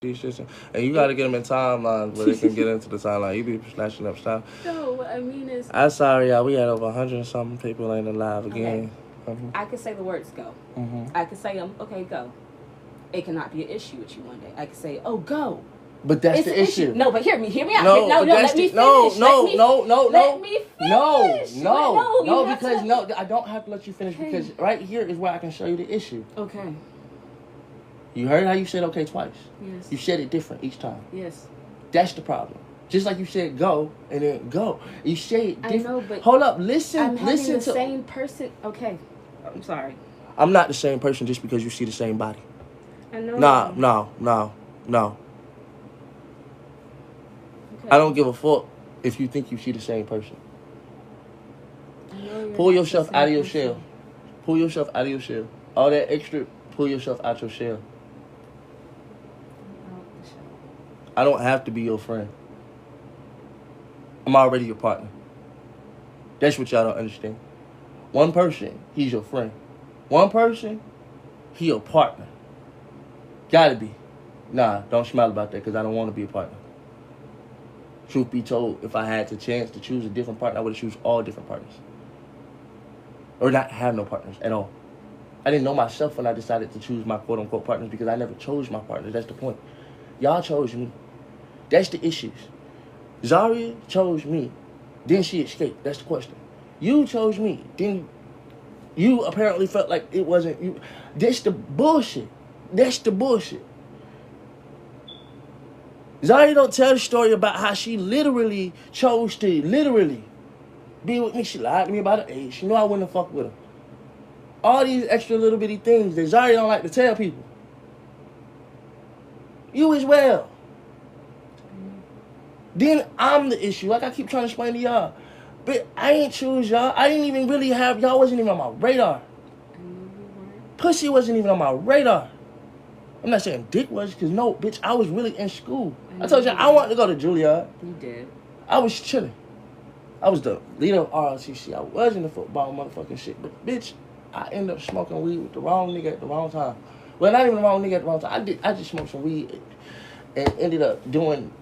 these shits, and you gotta get them in timelines where they can get into the timeline. You be snatching up stuff. No, what I mean is, I'm sorry, y'all. We had over 100 and something people ain't alive again. I could say the words go. I could say okay, go. It cannot be an issue with you one day. I could say, oh, go. But that's It's the an issue. No, but hear me out. No, let me finish. No, Let me finish. Because I don't have to let you finish because right here is where I can show you the issue. Okay. You heard how you said okay twice. Yes. You said it different each time. Yes. That's the problem. Just like you said go and then go. You say it different. I know, but hold up, listen. I'm having the to same person. Okay. I'm sorry. I'm not the same person just because you see the same body. I know. No. Okay. I don't give a fuck if you think you see the same person. Pull yourself out of your shell. Pull yourself out of your shell. All that extra, pull yourself out your shell. I don't have to be your friend. I'm already your partner. That's what y'all don't understand. One person, he's your friend. One person, he your partner. Gotta be. Nah, don't smile about that because I don't want to be a partner. Truth be told, if I had the chance to choose a different partner, I would have choose all different partners. Or not have no partners at all. I didn't know myself when I decided to choose my quote-unquote partners because I never chose my partners. That's the point. Y'all chose me. That's the issues. Zaria chose me. Then she escaped. That's the question. You chose me. Then you apparently felt like it wasn't you. That's the bullshit. Zaria don't tell the story about how she literally chose to be with me. She lied to me about her age. She knew I wouldn't fuck with her. All these extra little bitty things that Zaria don't like to tell people. You as well. Then I'm the issue. Like I keep trying to explain to y'all. But I ain't choose y'all. I didn't even really have, y'all wasn't even on my radar. Pussy wasn't even on my radar. I'm not saying dick was, because no, bitch, I was really in school. I told you I wanted to go to Juilliard. You did. I was chilling. I was the leader of ROTC. I was in the football motherfucking shit. But bitch, I ended up smoking weed with the wrong nigga at the wrong time. Well, not even the wrong nigga at the wrong time. I just smoked some weed and ended up doing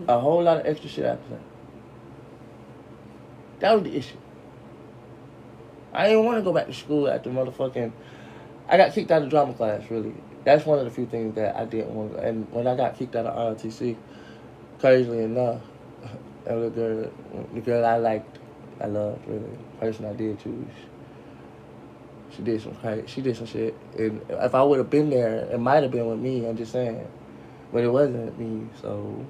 a whole lot of extra shit after that. That was the issue. I didn't want to go back to school after motherfucking... I got kicked out of drama class, really. That's one of the few things that I didn't want to... And when I got kicked out of ROTC, crazily enough, that little girl, the girl I liked, I loved, really, the person I did choose, she did some shit. And if I would have been there, it might have been with me, I'm just saying. But it wasn't me, so...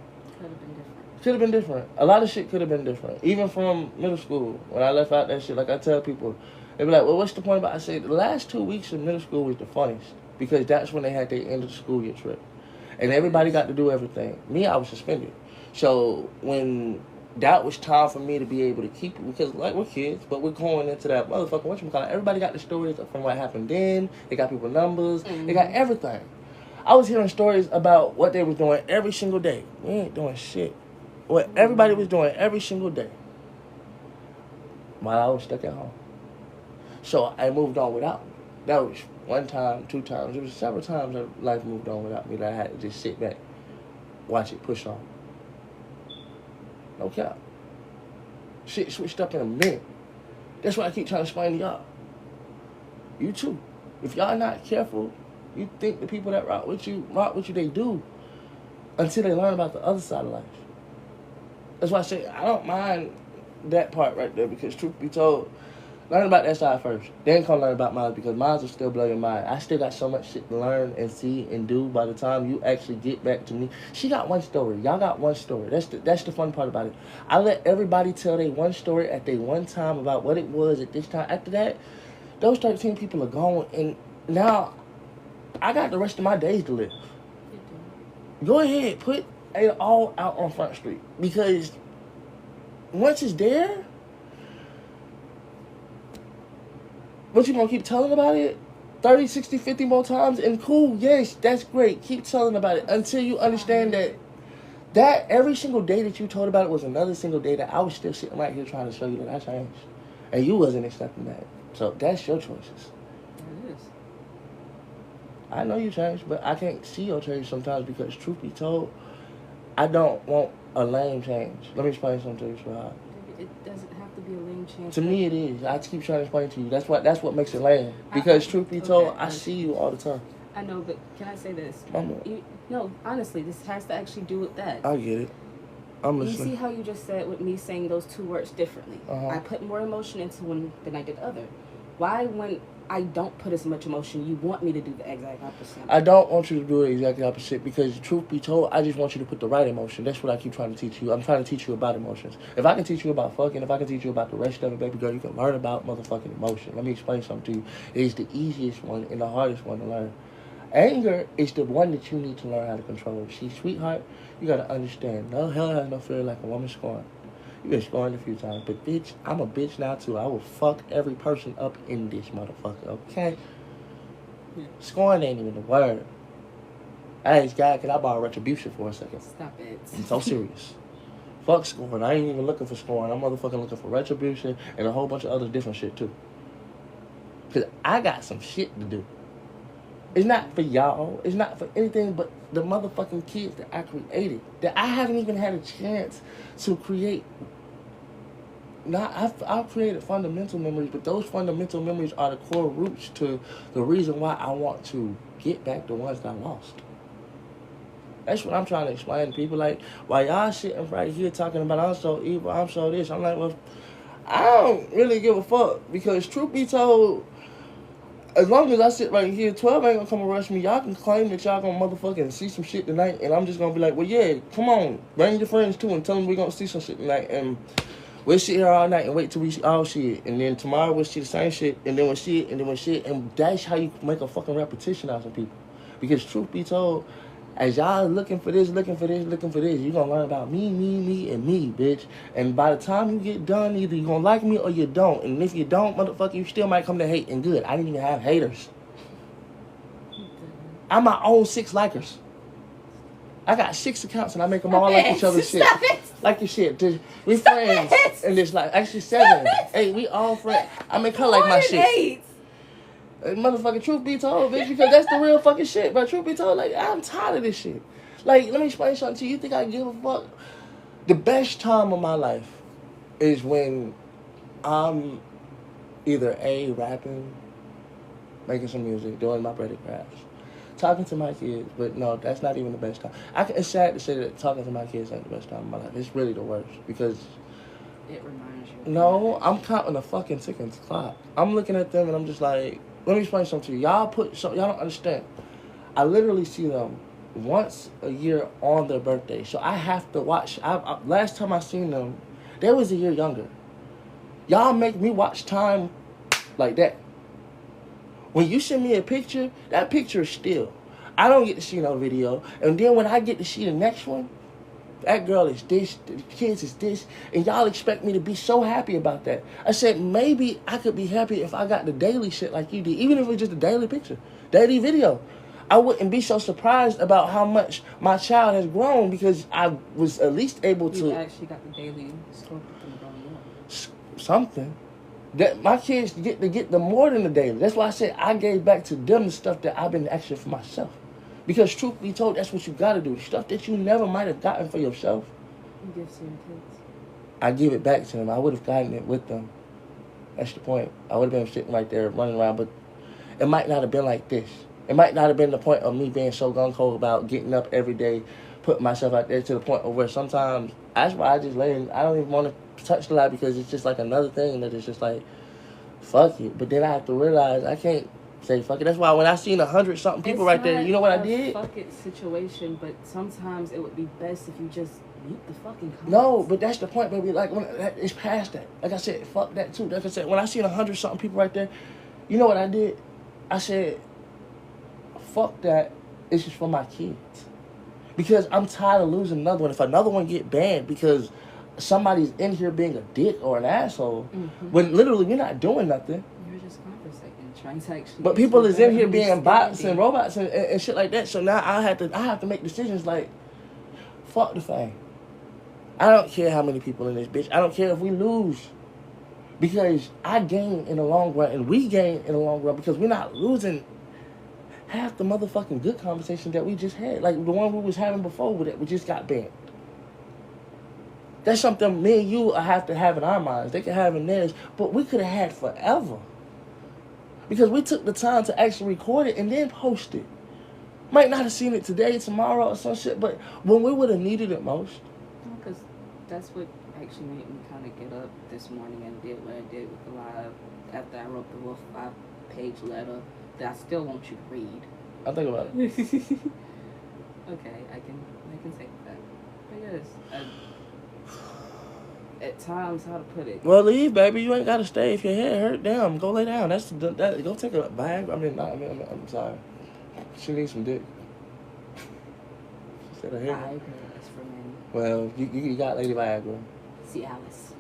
Could have been different. A lot of shit could have been different. Even from middle school, when I left out that shit, like I tell people, they be like, well, what's the point about it? I say, the last 2 weeks of middle school was the funniest because that's when they had their end of the school year trip. And everybody got to do everything. Me, I was suspended. So when that was time for me to be able to keep it, because like we're kids, but we're going into that motherfucker, whatchamacallit, everybody got the stories from what happened then. They got people numbers. They got everything. I was hearing stories about what they were doing every single day. We ain't doing shit. What everybody was doing every single day while I was stuck at home. So I moved on without me. That was one time, 2 times. It was several times that life moved on without me that I had to just sit back, watch it push on. No cap. Shit switched up in a minute. That's what I keep trying to explain to y'all. You too. If y'all not careful, you think the people that rock with you, they do. Until they learn about the other side of life. That's why I say I don't mind that part right there because truth be told, learn about that side first. Then come learn about mine because mine will still blow your mind. I still got so much shit to learn and see and do by the time you actually get back to me. She got one story. Y'all got one story. That's the fun part about it. I let everybody tell their one story at their one time about what it was at this time. After that, those 13 people are gone and now I got the rest of my days to live. Go ahead, put it all out on Front Street because once it's there, what you gonna keep telling about it 30, 60, 50 more times? And cool, yes, that's great. Keep telling about it until you understand that every single day that you told about it was another single day that I was still sitting right here trying to show you that I changed. And you wasn't accepting that. So that's your choices. It is. I know you changed, but I can't see your change sometimes because, truth be told, I don't want a lame change. Let me explain something to you, sweetheart. It doesn't have to be a lame change. To me, it is. I keep trying to explain to you. That's what makes it lame. Because, truth be told, I see you all the time. I know, but can I say this? Mama. No, honestly, this has to actually do with that. I get it. I'm listening. You see how you just said with me saying those two words differently? Uh-huh. I put more emotion into one than I did other. Why, when I don't put as much emotion, you want me to do the exact opposite? I don't want you to do the exact opposite because, truth be told, I just want you to put the right emotion. That's what I keep trying to teach you. I'm trying to teach you about emotions. If I can teach you about fucking, if I can teach you about the rest of it, baby girl, you can learn about motherfucking emotion. Let me explain something to you. It is the easiest one and the hardest one to learn. Anger is the one that you need to learn how to control. See, sweetheart, you gotta understand. No hell has no fear like a woman scorned. You've been scorned a few times, but bitch, I'm a bitch now too. I will fuck every person up in this motherfucker, okay? Scorn ain't even the word. I asked God, could I borrow retribution for a second? Stop it. I'm so serious. Fuck scorn. I ain't even looking for scorn. I'm motherfucking looking for retribution and a whole bunch of other different shit too. Cause I got some shit to do. It's not for y'all. It's not for anything but the motherfucking kids that I created. That I haven't even had a chance to create. Now, I've created fundamental memories, but those fundamental memories are the core roots to the reason why I want to get back the ones that I lost. That's what I'm trying to explain to people. Like, while y'all sitting right here talking about I'm so evil, I'm so this, I'm like, well, I don't really give a fuck. Because truth be told, as long as I sit right here, 12 ain't gonna come and rush me. Y'all can claim that y'all gonna motherfucking see some shit tonight, and I'm just gonna be like, well, yeah, come on, bring your friends too, and tell them we're gonna see some shit tonight, and we'll sit here all night and wait till we all see it, and then tomorrow we'll see the same shit, and then we'll see it, and then we'll see it, and that's how you make a fucking repetition out of people. Because truth be told, as y'all looking for this, you're gonna learn about me, and me, bitch. And by the time you get done, either you're gonna like me or you don't. And if you don't, motherfucker, you still might come to hate. And good, I didn't even have haters. I'm my own 6 likers. I got 6 accounts and I make them all like each other's shit. Like your shit. We friends. And it's like, actually 7. 8, we all friends. I make her like my shit. 8. Motherfucking truth be told, bitch, because that's the real fucking shit. But truth be told, like, I'm tired of this shit. Like, let me explain something to you. You think I give a fuck? The best time of my life is when I'm either A, rapping, making some music, doing my pretty crafts, talking to my kids. But no, that's not even the best time. It's sad to say that talking to my kids ain't the best time of my life. It's really the worst because it reminds you. No, I'm counting the fucking ticking clock. I'm looking at them and I'm just like, let me explain something to you. Y'all don't understand. I literally see them once a year on their birthday. So I have to watch. Last time I seen them, they was a year younger. Y'all make me watch time like that. When you send me a picture, that picture is still. I don't get to see no video. And then when I get to see the next one, that girl is this, the kids is this, and y'all expect me to be so happy about that. I said, maybe I could be happy if I got the daily shit like you did, even if it was just a daily picture, daily video. I wouldn't be so surprised about how much my child has grown because I was at least able to... You actually got the daily score from growing up. Something. That my kids get the more than the daily. That's why I said I gave back to them the stuff that I've been actually for myself. Because truth be told, that's what you gotta do. Stuff that you never might have gotten for yourself. You give to your kids. I give it back to them. I would have gotten it with them. That's the point. I would have been sitting right there running around, but it might not have been like this. It might not have been the point of me being so gung-ho about getting up every day, putting myself out there to the point of where sometimes, that's why I just lay in, I don't even want to touch the light because it's just like another thing that is just like, fuck it. But then I have to realize I can't say fuck it. That's why when I seen 100-something people right there, you know what I did? It's not a fuck it situation, but sometimes it would be best if you just mute the fucking comments. No, but that's the point, baby. Like, when it's past that. Like I said, fuck that too. Like I said, when I seen 100-something people right there, you know what I did? I said, fuck that. It's just for my kids. Because I'm tired of losing another one. If another one get banned because somebody's in here being a dick or an asshole, when literally we're not doing nothing. You're just conversating, trying to actually. But people is in here being bots and robots and shit like that. So now I have to make decisions like, fuck the thing. I don't care how many people in this bitch. I don't care if we lose. Because I gain in the long run and we gain in the long run because we're not losing have the motherfucking good conversation that we just had. Like the one we was having before that we just got banned. That's something me and you have to have in our minds. They can have in theirs, but we could have had forever. Because we took the time to actually record it and then post it. Might not have seen it today, tomorrow, or some shit, but when we would have needed it most. Because that's what actually made me kind of get up this morning and did what I did with the live after I wrote the little 5-page letter that I still want you to read. I'll think about it. Okay, I can take that. But yes, at times, how to put it. Well, leave, baby. You ain't gotta stay if your head hurt. Damn, go lay down. Go take a bag. I'm sorry. She needs some dick. She said her head. Viagra is for men. Well, you got Lady Viagra. See Alice.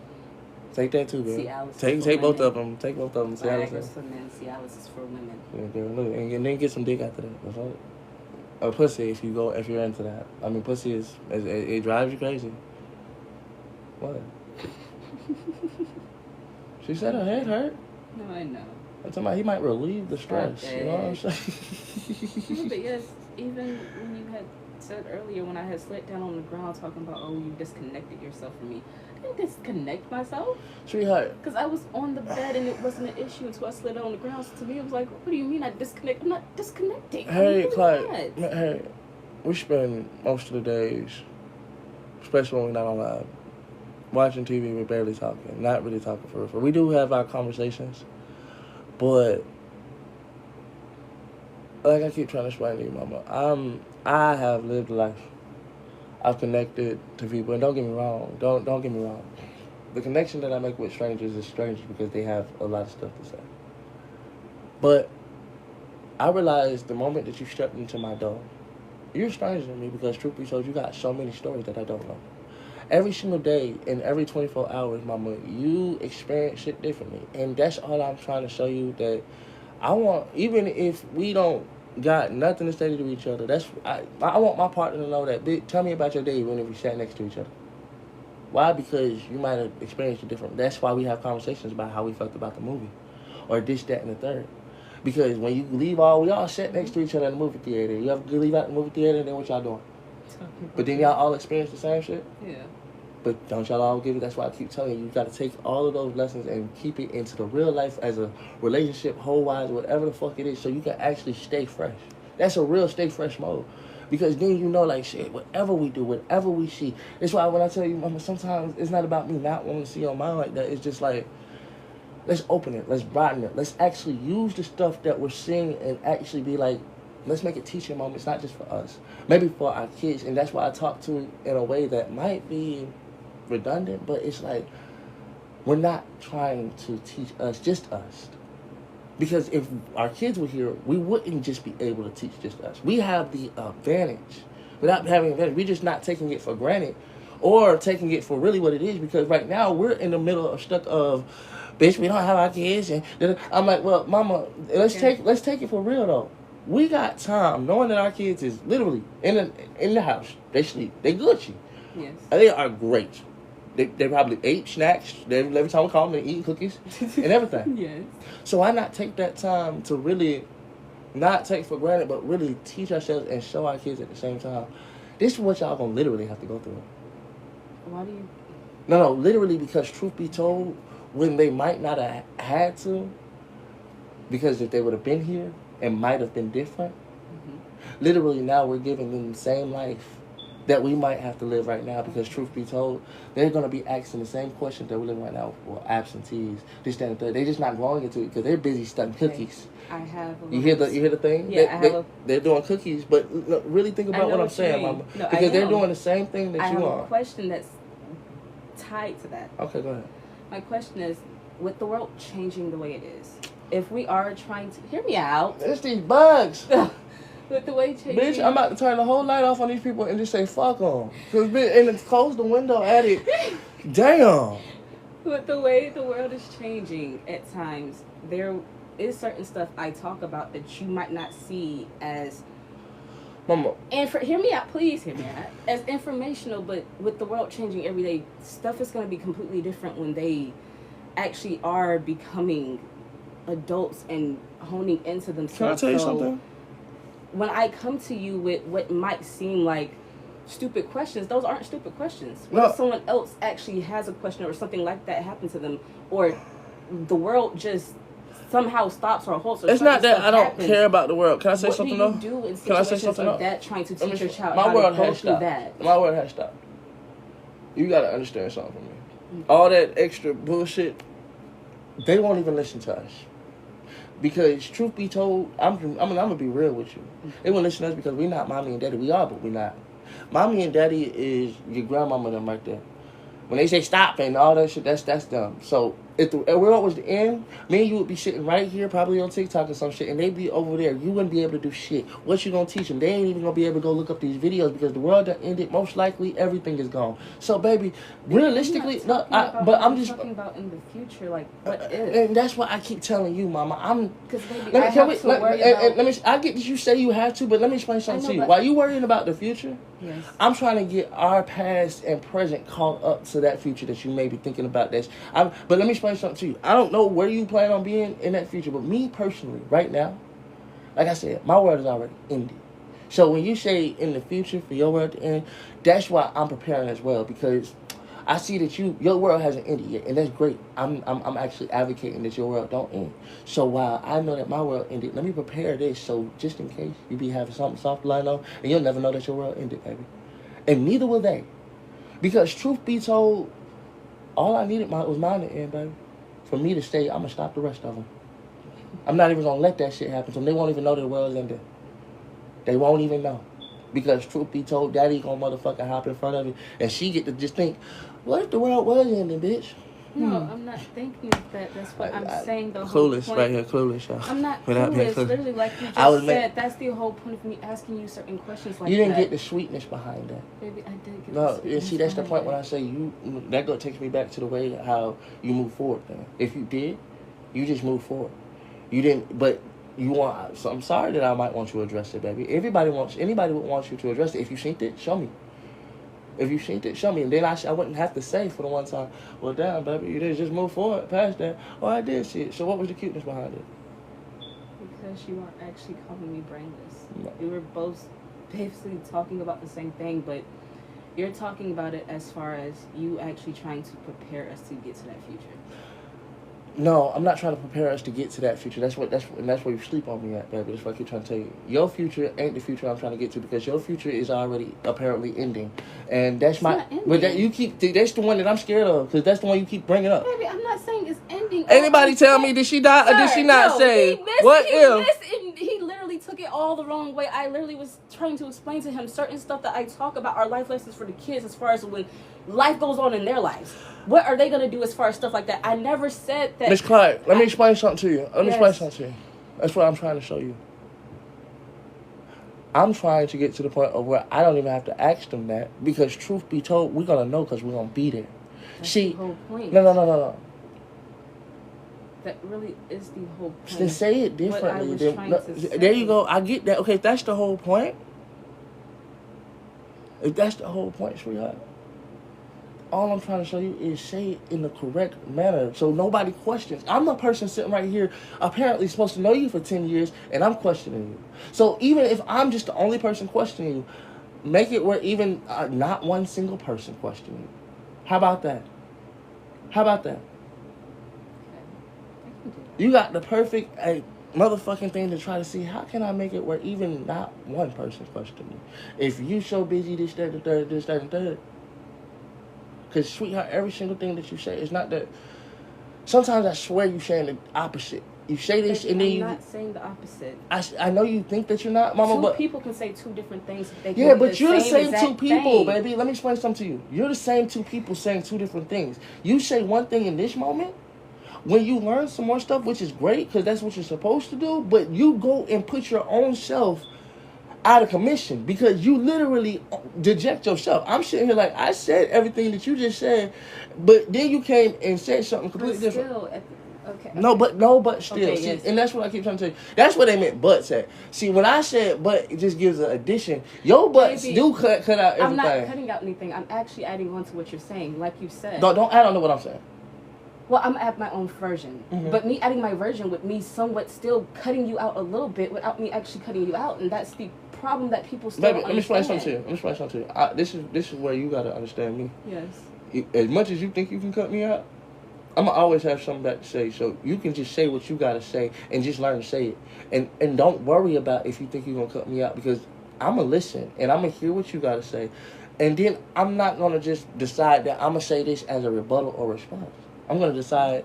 Take that too, girl. See Alice. Take both of them. Take both of them. See Alice. Viagra's for men. See Alice is for women. Yeah, girl. Look, and then get some dick after that. That's all. Or pussy if you're into that. I mean, pussy it drives you crazy. What? She said her head hurt. No, I know. I'm talking about he might relieve the stress. You know what I'm saying? No, but yes, even when you had said earlier when I had slid down on the ground talking about, oh, you disconnected yourself from me. I didn't disconnect myself. Sweetheart. Because I was on the bed and it wasn't an issue until I slid on the ground. So to me, it was like, what do you mean I disconnect? I'm not disconnecting. Hey, Clyde. Hey, we spend most of the days, especially when we're not on live, watching TV. We're barely talking, not really talking for real. We do have our conversations, but like I keep trying to explain to you, Mama, I have lived life. I've connected to people, and don't get me wrong. Don't get me wrong. The connection that I make with strangers is strangers because they have a lot of stuff to say. But I realized the moment that you stepped into my door, you're a stranger to me because truth be told, you got so many stories that I don't know. Every single day and every 24 hours, Mama, you experience shit differently. And that's all I'm trying to show you, that I want, even if we don't got nothing to say to each other, I want my partner to know that, tell me about your day even if we sat next to each other. Why? Because you might have experienced it different. That's why we have conversations about how we felt about the movie. Or this, that, and the third. Because when you leave we all sat next to each other in the movie theater. You ever leave out the movie theater and then what y'all doing? But then y'all all experience the same shit? Yeah. But don't y'all all get it? That's why I keep telling you, you got to take all of those lessons and keep it into the real life as a relationship, whole-wise, whatever the fuck it is, so you can actually stay fresh. That's a real stay fresh mode. Because then you know, like, shit, whatever we do, whatever we see. That's why when I tell you, Mama, sometimes it's not about me not wanting to see your mind like that. It's just like, let's open it. Let's broaden it. Let's actually use the stuff that we're seeing and actually be like, let's make it teaching moments, not just for us. Maybe for our kids. And that's why I talk to it in a way that might be redundant, but it's like, we're not trying to teach us, just us. Because if our kids were here, we wouldn't just be able to teach just us. We have the advantage. Without having an advantage, we're just not taking it for granted or taking it for really what it is. Because right now, we're in the middle of stuck of, bitch, we don't have our kids. And I'm like, well, Mama, let's take it for real, though. We got time, knowing that our kids is literally in the house. They sleep. They Gucci. Yes. They are great. They probably ate snacks. Every time we call them, they eat cookies and everything. Yes. So why not take that time to really not take for granted, but really teach ourselves and show our kids at the same time? This is what y'all gonna literally have to go through. Why do you? No, literally, because truth be told, when they might not have had to, because if they would have been here, it might have been different. Mm-hmm. Literally, now we're giving them the same life that we might have to live right now, because truth be told, they're going to be asking the same questions that we're living right now for absentees, this, that, and the third. They're just not growing into it because they're busy studying cookies. I have You hear the thing? Yeah, they're doing cookies, but really think about what I'm saying, Mama. No, because they're doing the same thing that you are. I have a question that's tied to that. Okay, go ahead. My question is, with the world changing the way it is, if we are trying to... Hear me out. It's these bugs. With the way changing... Bitch, I'm about to turn the whole light off on these people and just say, fuck them. And close the window at it. Damn. With the way the world is changing at times, there is certain stuff I talk about that you might not see as... Mama. Hear me out, please hear me out. As informational, but with the world changing every day, stuff is going to be completely different when they actually are becoming adults and honing into themselves. Can I tell you something? when I come to you with what might seem like stupid questions, those aren't stupid questions. What if someone else actually has a question or something like that happened to them, or the world just somehow stops or halts? Or it's not that I don't care about the world. Can I say something though? What do you do in situations like that, trying to teach your child my how world to go has through stopped. that? My world has stopped. You gotta understand something from me. All that extra bullshit, they won't even listen to us. Because truth be told, I'm gonna be real with you. They won't listen to us because we're not mommy and daddy. We are, but we're not. Mommy and daddy is your grandmama and them right there. When they say stop and all that shit, that's dumb. So if the world was to end, me and you would be sitting right here, probably on TikTok or some shit, and they'd be over there. You wouldn't be able to do shit. What you gonna teach them? They ain't even gonna be able to go look up these videos because the world done ended. Most likely, everything is gone. So, baby, realistically, I'm just talking about in the future, like what if? And that's what I keep telling you, Mama. Because baby, let me. I get that you say you have to, but let me explain something to you. While you worrying about the future, yes, I'm trying to get our past and present caught up to that future that you may be thinking about. But let me explain something to you. I don't know where you plan on being in that future, but me personally, right now, like I said, my world is already ended. So when you say in the future for your world to end, that's why I'm preparing as well, because I see that your world hasn't ended yet, and that's great. I'm actually advocating that your world don't end. So while I know that my world ended, let me prepare this so just in case you be having something soft lying on, and you'll never know that your world ended, baby. And neither will they. Because truth be told, all I needed was mine to end, baby. For me to stay, I'm going to stop the rest of them. I'm not even going to let that shit happen to them. They won't even know that the world's ended. They won't even know. Because truth be told, daddy going to motherfucking hop in front of you, and she get to just think, what if the world was ending, bitch? No, I'm not thinking of that. That's what I'm saying. The clueless whole point. Right here, clueless, y'all. I'm not clueless. Literally, like you just said, that's the whole point of me asking you certain questions like that. You didn't get the sweetness behind that. Baby, I did get no, the sweetness. No, see, that's the point when I say that takes me back to the way how you move forward, then. If you did, you just move forward. You didn't, but you want, so I'm sorry that I might want you to address it, baby. Anybody would want you to address it. If you seen it, show me. If you seen it, show me. And then I wouldn't have to say for the one time, well, damn, baby, you did just move forward past that. Oh, I did see it. So what was the cuteness behind it? Because you weren't actually calling me brainless. No. We were both basically talking about the same thing, but you're talking about it as far as you actually trying to prepare us to get to that future. No, I'm not trying to prepare us to get to that future. That's where you sleep on me at, baby. That's what I keep trying to tell you. Your future ain't the future I'm trying to get to, because your future is already apparently ending, and that's not ending. But that's the one that I'm scared of, because that's the one you keep bringing up. Baby, I'm not saying it's ending. Anybody tell me, did she die or did she not say? He literally took it all the wrong way. I literally was trying to explain to him certain stuff that I talk about are life lessons for the kids, as far as when life goes on in their lives. What are they going to do as far as stuff like that? I never said that. Miss Clyde, let me explain something to you. That's what I'm trying to show you. I'm trying to get to the point of where I don't even have to ask them that, because truth be told, we're going to know because we're going to be there. That's the whole point. No. That really is the whole point. Then say it differently. What I was trying to say. There you go. I get that. Okay, if that's the whole point, sweetheart, all I'm trying to show you is say it in the correct manner so nobody questions. I'm the person sitting right here apparently supposed to know you for 10 years, and I'm questioning you. So even if I'm just the only person questioning you, make it where even not one single person questioning you. How about that? You got the perfect motherfucking thing to try to see, how can I make it where even not one person questions me? If you so busy, this, that, and third. Because, sweetheart, every single thing that you say is not that. Sometimes I swear you're saying the opposite. You say this and then I'm not saying the opposite. I know you think that you're not, Mama, but people can say two different things. Yeah, but you're the same two people, baby. Let me explain something to you. You're the same two people saying two different things. You say one thing in this moment. When you learn some more stuff, which is great, because that's what you're supposed to do, but you go and put your own self out of commission, because you literally deject yourself. I'm sitting here like, I said everything that you just said, but then you came and said something completely different. Okay. No, but still. Okay, see, yes. And that's what I keep trying to tell you. That's what they meant butts at. See, when I said but, it just gives an addition. Your butts do cut out everything. I'm not cutting out anything. I'm actually adding on to what you're saying, like you said. Don't add on to what I'm saying. Well, I'm at my own version. Mm-hmm. But me adding my version would me somewhat still cutting you out a little bit without me actually cutting you out. And that's the problem that people still Baby, don't let me explain understand. something to you. Let me explain something to you. This is where you got to understand me. Yes. As much as you think you can cut me out, I'm going to always have something back to say. So you can just say what you got to say and just learn to say it. And don't worry about if you think you're going to cut me out, because I'm going to listen and I'm going to hear what you got to say. And then I'm not going to just decide that I'm going to say this as a rebuttal or response. I'm going to decide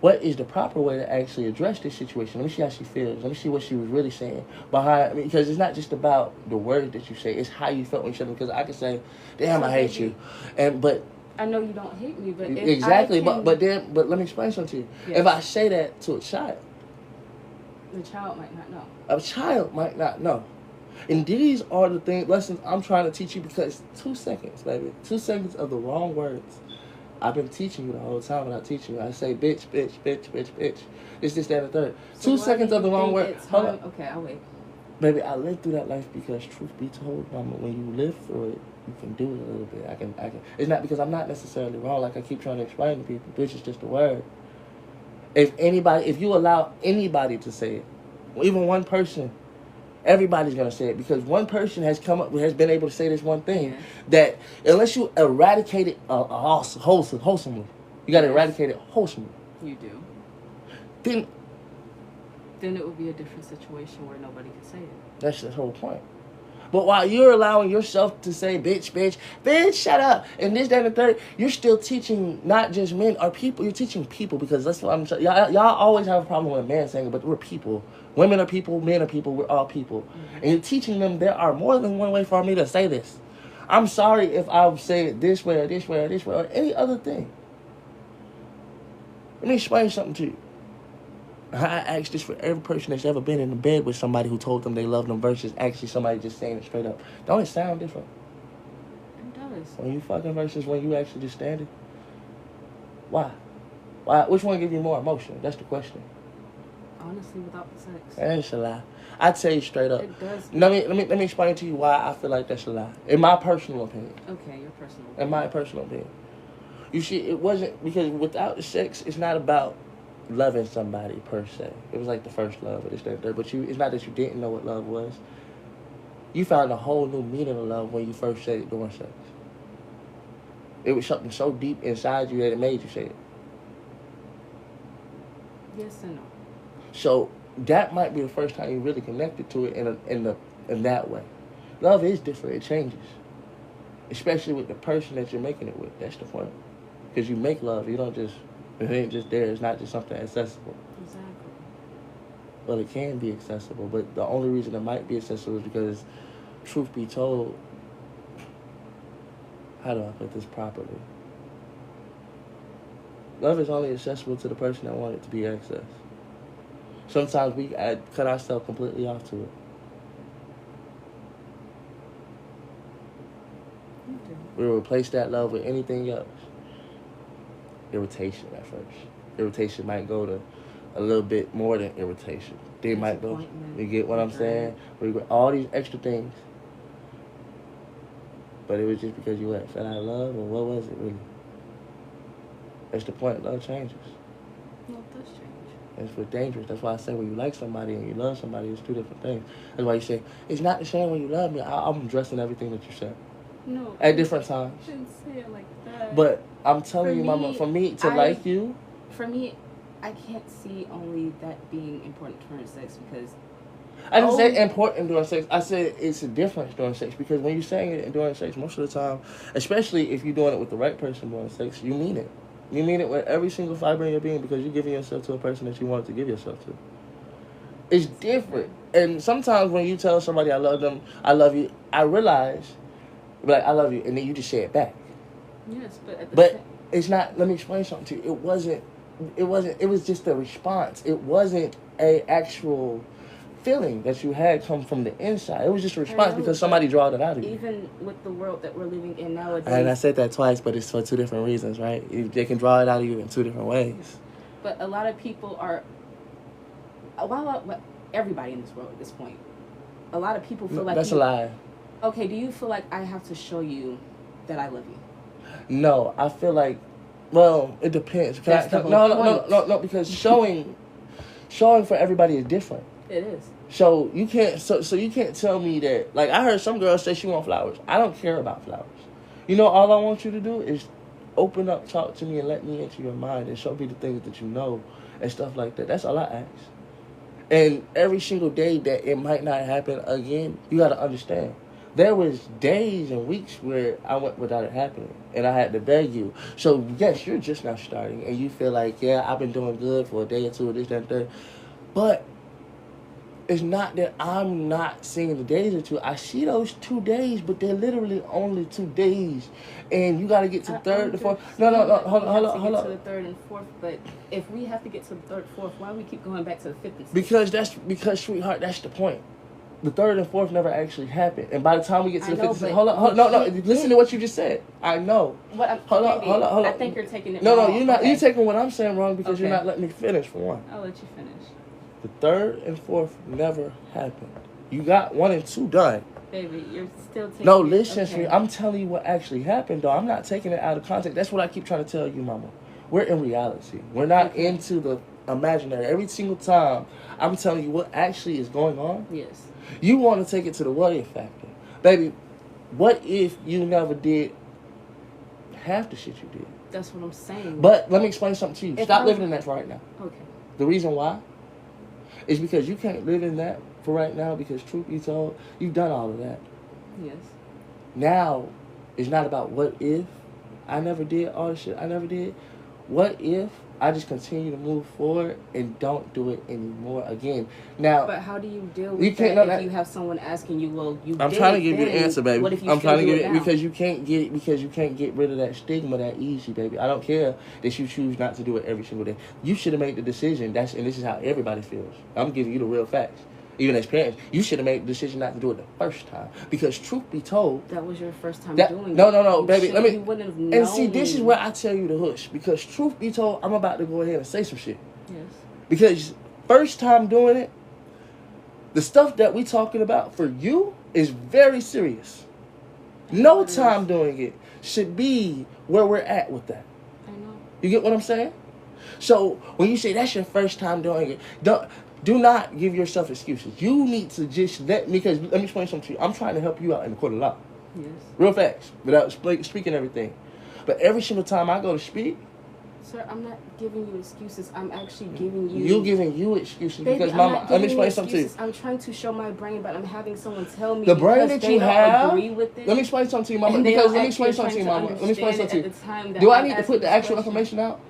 what is the proper way to actually address this situation. Let me see how she feels. Let me see what she was really saying behind. Because it's not just about the words that you say. It's how you felt when you said them. Because I can say, damn, I hate you. But I know you don't hate me, but if exactly. I can, But let me explain something to you. Yes. If I say that to a child, the child might not know. a child might not know. And these are the lessons I'm trying to teach you, because 2 seconds, baby. 2 seconds of the wrong words. I've been teaching you the whole time without teaching you. I say bitch, bitch, bitch, bitch, bitch. It's this, that, and the third. So 2 seconds of the wrong word. Hold on. Okay, I'll wait. Baby, I lived through that life because, truth be told, mama, when you live through it, you can do it a little bit. I can. It's not because I'm not necessarily wrong, like I keep trying to explain to people. Bitch is just a word. If you allow anybody to say it, even one person, everybody's gonna say it, because one person has been able to say this one thing, that unless you eradicate it wholesomely, you gotta eradicate it wholesomely. You do. Then it would be a different situation where nobody could say it. That's the whole point. But while you're allowing yourself to say bitch, bitch, bitch, shut up, and this, that, and the third, you're still teaching not just men or people. You're teaching people, because that's what I'm saying. Y'all always have a problem with a man saying it, but we're people. Women are people, men are people, we're all people. Mm-hmm. And you're teaching them there are more than one way for me to say this. I'm sorry if I say it this way or this way or this way or any other thing. Let me explain something to you. I ask this for every person that's ever been in the bed with somebody who told them they loved them versus actually somebody just saying it straight up. Don't it sound different? It does. When you fucking versus when you actually just stand it? Why? Why? Which one give you more emotion? That's the question. Honestly, without the sex. That's a lie. I tell you straight up. It does. Let me explain to you why I feel like that's a lie. In my personal opinion. Okay, your personal opinion. In my personal opinion. You see, it wasn't, because without the sex, it's not about loving somebody per se. It was like the first love or this, that, that. But it's not that you didn't know what love was. You found a whole new meaning of love when you first said it during sex. It was something so deep inside you that it made you say it. Yes and no. So that might be the first time you really connected to it in that way. Love is different. It changes, especially with the person that you're making it with. That's the point. Because you make love, you don't just. It ain't just there. It's not just something accessible. Exactly. Well, it can be accessible, but the only reason it might be accessible is because, truth be told, how do I put this properly? Love is only accessible to the person that wants it to be accessed. Sometimes we cut ourselves completely off to it. Okay. We replace that love with anything else. Irritation at first. Irritation might go to a little bit more than irritation. They might go. You get what I'm saying? All these extra things. But it was just because you fell out of love, or what was it really? That's the point. Love changes. Love does change. It's for dangerous. That's why I say when you like somebody and you love somebody, it's two different things. That's why you say, it's not the same when you love me. I'm addressing everything that you said. No. At different times. I shouldn't say it like that. But I'm telling you, mama, for me to like you. For me, I can't see only that being important during sex, because I didn't say important during sex. I said it's a difference during sex, because when you're saying it during sex, most of the time, especially if you're doing it with the right person during sex, you mean it. You mean it with every single fiber in your being, because you're giving yourself to a person that you wanted to give yourself to. It's different. And sometimes when you tell somebody I love them, I love you, I realize, like, I love you, and then you just say it back. Yes, but it's not. Let me explain something to you. It was just a response. It wasn't a actual feeling that you had come from the inside. It was just a response because somebody drawed it out of you. Even with the world that we're living in nowadays. And I said that twice, but it's for two different reasons, right? They can draw it out of you in two different ways. But a lot of people are. Everybody in this world at this point, a lot of people feel like that's a lie. Okay, do you feel like I have to show you that I love you? No, I feel like Well, it depends. That's the whole point. No, because showing for everybody is different. It is. So you can't you can't tell me that, like, I heard some girls say she want flowers. I don't care about flowers. You know, all I want you to do is open up, talk to me, and let me into your mind and show me the things that you know and stuff like that. That's all I ask. And every single day that it might not happen again, you got to understand. There was days and weeks where I went without it happening, and I had to beg you. So, yes, you're just now starting, and you feel like, yeah, I've been doing good for a day or two, or this, that, and third. But it's not that I'm not seeing the days or two. I see those 2 days, but they're literally only 2 days. And you got to get to third, the fourth. No, hold on. To the third and fourth, but if we have to get to the third, fourth, why do we keep going back to the fifth and sixth? Because, sweetheart, that's the point. The third and fourth never actually happened. And by the time we get to the fifth, listen to what you just said. I know. Hold on. I think you're taking it wrong. No, you're not. Okay. You're taking what I'm saying wrong because you're not letting me finish, for one. I'll let you finish. The third and fourth never happened. You got 1 and 2 done. Baby, you're still taking No, listen, sweetie. I'm telling you what actually happened, though. I'm not taking it out of context. That's what I keep trying to tell you, mama. We're in reality. We're not into the imaginary. Every single time I'm telling you what actually is going on. Yes. You want to take it to the what if factor. Baby, what if you never did half the shit you did? That's what I'm saying. But let me explain something to you. Stop living in that for right now. Okay. The reason why is because you can't live in that for right now because, truth be told, you've done all of that. Yes. Now, it's not about what if I never did all the shit I never did. What if I just continue to move forward and don't do it anymore again? Now, but how do you deal with that if you have someone asking you, well, I'm trying to give you the answer, baby. What if you I'm trying to give it because you can't get rid of that stigma that easy, baby. I don't care that you choose not to do it every single day. You should have made the decision. And this is how everybody feels. I'm giving you the real facts. Even as parents, you should have made the decision not to do it the first time. Because truth be told, that was your first time doing it. No, baby. Let me. You wouldn't have known. And see, this is where I tell you to hush. Because truth be told, I'm about to go ahead and say some shit. Yes. Because first time doing it, the stuff that we talking about for you is very serious. No time doing it should be where we're at with that. I know. You get what I'm saying? So when you say that's your first time doing it, do not give yourself excuses. You need to just let me explain something to you. I'm trying to help you out in the court of law. Yes. Real facts, without speaking everything. But every single time I go to speak, sir, I'm not giving you excuses. I'm actually giving you... You're giving you excuses. Baby, because, Mama, let me explain something to you. I'm trying to show my brain, but I'm having someone tell me the brain that you have... agree with it. Let me explain something to you, Mama. Because let me explain something to you, Mama. Let me explain something to you. Do I need to put the actual information out?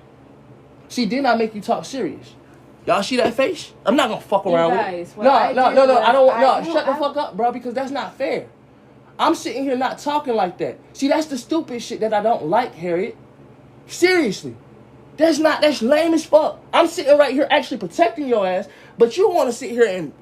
See, then I make you talk serious. Y'all see that face? I'm not gonna fuck around with it. No, I don't want... No, shut the fuck up, bro, because that's not fair. I'm sitting here not talking like that. See, that's the stupid shit that I don't like, Harriet. Seriously. That's lame as fuck. I'm sitting right here actually protecting your ass, but you want to sit here and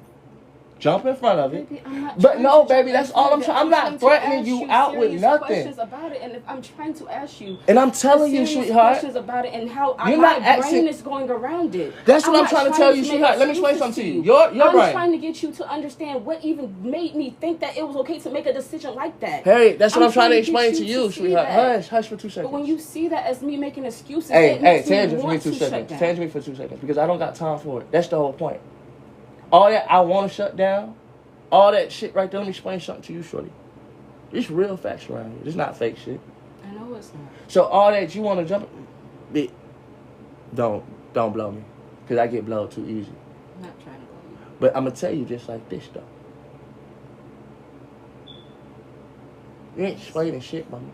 jump in front of it. Baby, I'm not but no, baby, that's all I'm trying. I'm not threatening you out with nothing. Questions about it, and if I'm trying to ask you, and I'm telling you, sweetheart, questions about it and how my brain is going around it. That's what I'm trying to tell you, sweetheart. Let me explain something to you. Your brain. I'm trying to get you to understand what even made me think that it was okay to make a decision like that. Hey, that's what I'm trying to explain to you, sweetheart. Hush for 2 seconds. But when you see that as me making excuses, hey, tangent for me 2 seconds. Tangent me for 2 seconds because I don't got time for it. That's the whole point. All that I want to shut down. All that shit right there, let me explain something to you, shorty. It's real facts around here. It's not fake shit. I know it's not. So all that you want to jump, don't blow me. Because I get blowed too easy. I'm not trying to blow you. But I'm going to tell you just like this, though. You ain't explaining shit, mama.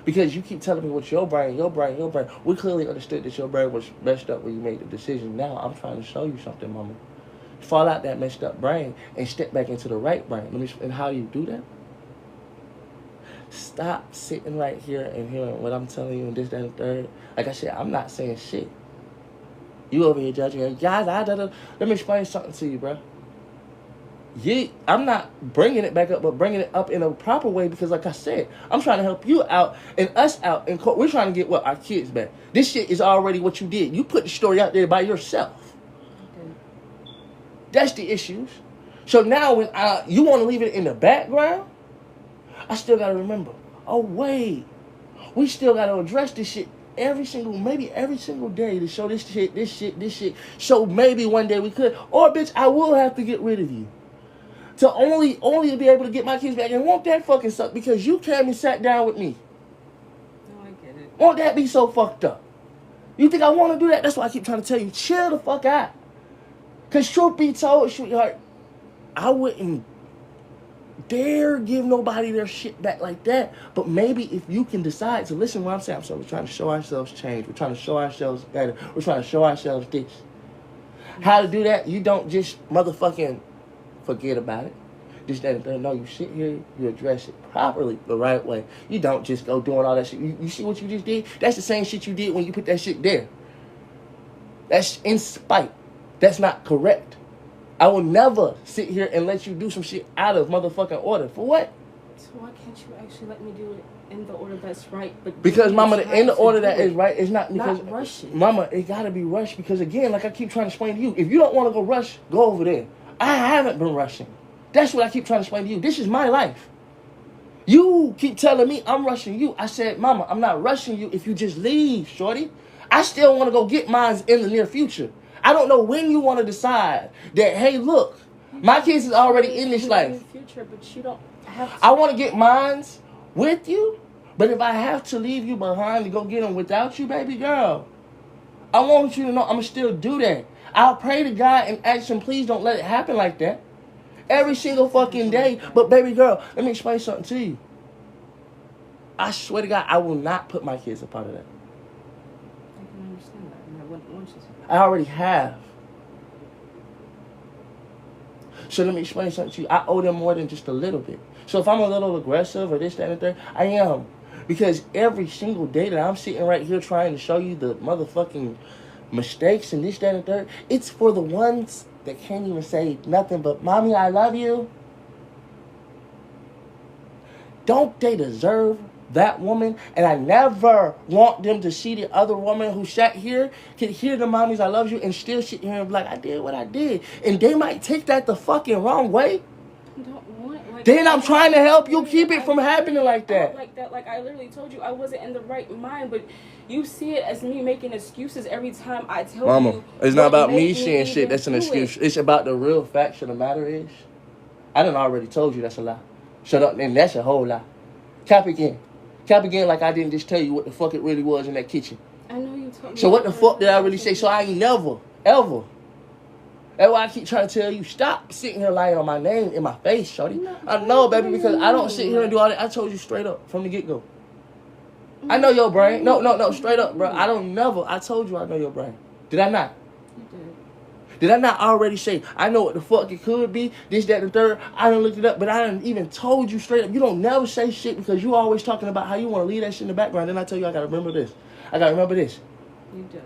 Because you keep telling me what's your brain. We clearly understood that your brain was messed up when you made the decision. Now I'm trying to show you something, mama. Fall out that messed up brain and step back into the right brain. And how do you do that? Stop sitting right here and hearing what I'm telling you and this, that, and third. Like I said, I'm not saying shit. You over here judging. Let me explain something to you, bro. I'm not bringing it back up, but bringing it up in a proper way because, like I said, I'm trying to help you out and us out in court. We're trying to get our kids back. This shit is already what you did. You put the story out there by yourself. That's the issues. So now when you want to leave it in the background, I still got to remember, oh, wait, we still got to address this shit maybe every single day to show this shit. So maybe one day we could. Or, bitch, I will have to get rid of you. To only be able to get my kids back. And won't that fucking suck? Because you came and sat down with me. No, I get it. Won't that be so fucked up? You think I want to do that? That's why I keep trying to tell you, chill the fuck out. Because truth be told, sweetheart, I wouldn't dare give nobody their shit back like that. But maybe if you can decide to listen to what I'm saying. So we're trying to show ourselves change. We're trying to show ourselves better. We're trying to show ourselves this. How to do that? You don't just motherfucking forget about it. Just that, no, you sit here, you address it properly, the right way. You don't just go doing all that shit. You see what you just did? That's the same shit you did when you put that shit there. That's in spite. That's not correct. I will never sit here and let you do some shit out of motherfucking order. For what? So why can't you actually let me do it in the order that's right? But because, mama, in the order that is right, it's not because... Not rushing. Mama, it gotta be rushed because, again, like I keep trying to explain to you, if you don't want to go rush, go over there. I haven't been rushing. That's what I keep trying to explain to you. This is my life. You keep telling me I'm rushing you. I said, mama, I'm not rushing you if you just leave, shorty. I still want to go get mine in the near future. I don't know when you want to decide that, hey, look, my kids is already in this life. In the future, but you don't have to. I want to get mine with you, but if I have to leave you behind to go get them without you, baby girl, I want you to know I'm going to still do that. I'll pray to God and ask him, please don't let it happen like that. Every single fucking day. But baby girl, let me explain something to you. I swear to God, I will not put my kids a part of that. I can understand that. And I wouldn't want you to. I already have. So let me explain something to you. I owe them more than just a little bit. So if I'm a little aggressive or this, that, and the third, I am. Because every single day that I'm sitting right here trying to show you the motherfucking mistakes and this, that, and the third, it's for the ones that can't even say nothing but, Mommy, I love you. Don't they deserve that woman? And I never want them to see the other woman who sat here, can hear the mommies, I love you, and still sit here and be like, I did what I did. And they might take that the fucking wrong way. Then I'm trying to help you keep it from happening like that. Like I literally told you, I wasn't in the right mind, but you see it as me making excuses every time I tell you. Mama, it's not about me saying shit that's an excuse. It's about the real fact of the matter is, I done already told you that's a lie. Shut up, and that's a whole lie. Cap again. Cap again like I didn't just tell you what the fuck it really was in that kitchen. I know you told me. So what the fuck did I really say? So I ain't never, ever. That's why I keep trying to tell you, stop sitting here lying on my name in my face, shorty. I know, baby, because I don't sit here and do all that. I told you straight up from the get-go. I know your brain. No, straight up, bro. I told you I know your brain. Did I not? You did. Did I not already say, I know what the fuck it could be, this, that, and the third. I done looked it up, but I done even told you straight up. You don't never say shit because you always talking about how you want to leave that shit in the background. Then I tell you, I got to remember this. I got to remember this. You do.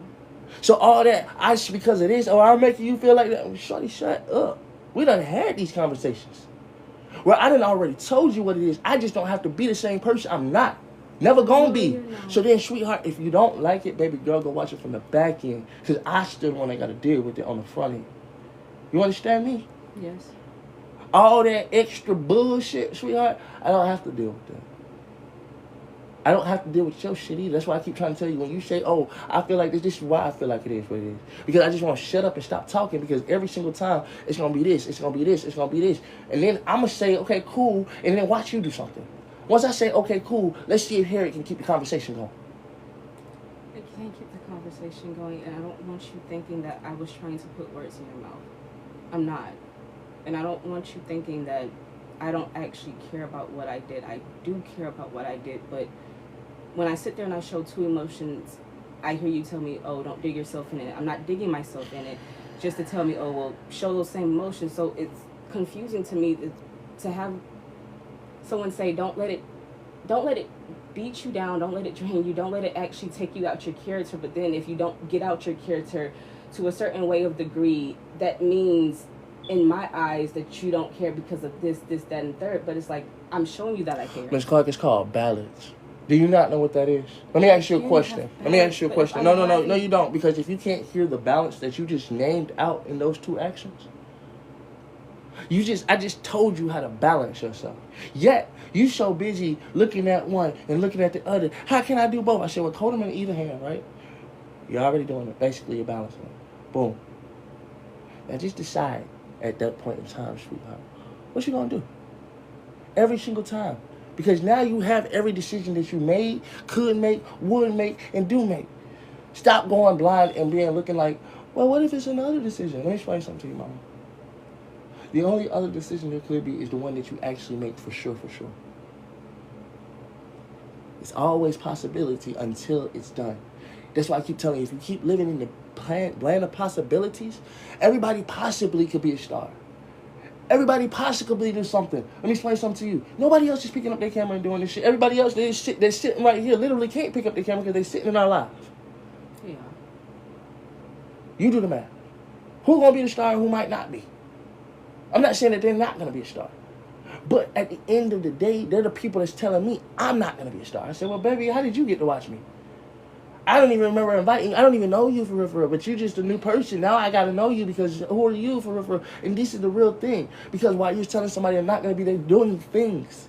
So all that, because of this, or I'm making you feel like that. Shorty, shut up. We done had these conversations. Well, I done already told you what it is. I just don't have to be the same person. I'm not. Never gonna be. So then, sweetheart, if you don't like it, baby girl, go watch it from the back end. Because I still the one that got to deal with it on the front end. You understand me? Yes. All that extra bullshit, sweetheart, I don't have to deal with that. I don't have to deal with your shit either. That's why I keep trying to tell you, when you say, oh, I feel like this is why I feel like it is what it is. Because I just want to shut up and stop talking, because every single time it's going to be this, it's going to be this, it's going to be this. And then I'm going to say, okay, cool, and then watch you do something. Once I say, okay, cool, let's see if Harry can keep the conversation going. I can't keep the conversation going, and I don't want you thinking that I was trying to put words in your mouth. I'm not. And I don't want you thinking that I don't actually care about what I did. I do care about what I did, but when I sit there and I show two emotions, I hear you tell me, oh, don't dig yourself in it. I'm not digging myself in it, just to tell me, oh, well, show those same emotions. So it's confusing to me to have someone say, don't let it beat you down, don't let it drain you, don't let it actually take you out your character. But then if you don't get out your character to a certain way of degree, that means, in my eyes, that you don't care because of this, that, and third. But it's like, I'm showing you that I care. Ms. Clark, it's called balance. Do you not know what that is? Let me ask you a question. No, you don't. Because if you can't hear the balance that you just named out in those two actions, I just told you how to balance yourself. Yet, you so busy looking at one and looking at the other. How can I do both? I said, well, hold them in either hand, right? You're already doing it. Basically, you're balancing it. Boom. Now just decide at that point in time, sweetheart, what you gonna do? Every single time. Because now you have every decision that you made, could make, would make, and do make. Stop going blind and looking like, well, what if it's another decision? Let me explain something to you, mama. The only other decision there could be is the one that you actually make for sure, for sure. It's always possibility until it's done. That's why I keep telling you, if you keep living in the land of possibilities, everybody possibly could be a star. Everybody possibly do something. Let me explain something to you. Nobody else is picking up their camera and doing this shit. Everybody else, they're sitting right here, literally can't pick up their camera because they're sitting in our lives. Yeah. You do the math. Who's going to be the star and who might not be? I'm not saying that they're not going to be a star. But at the end of the day, they're the people that's telling me I'm not going to be a star. I said, well, baby, how did you get to watch me? I don't even remember inviting. I don't even know you for real, but you're just a new person. Now I got to know you because who are you for real? And this is the real thing. Because while you're telling somebody they're not going to be there doing things.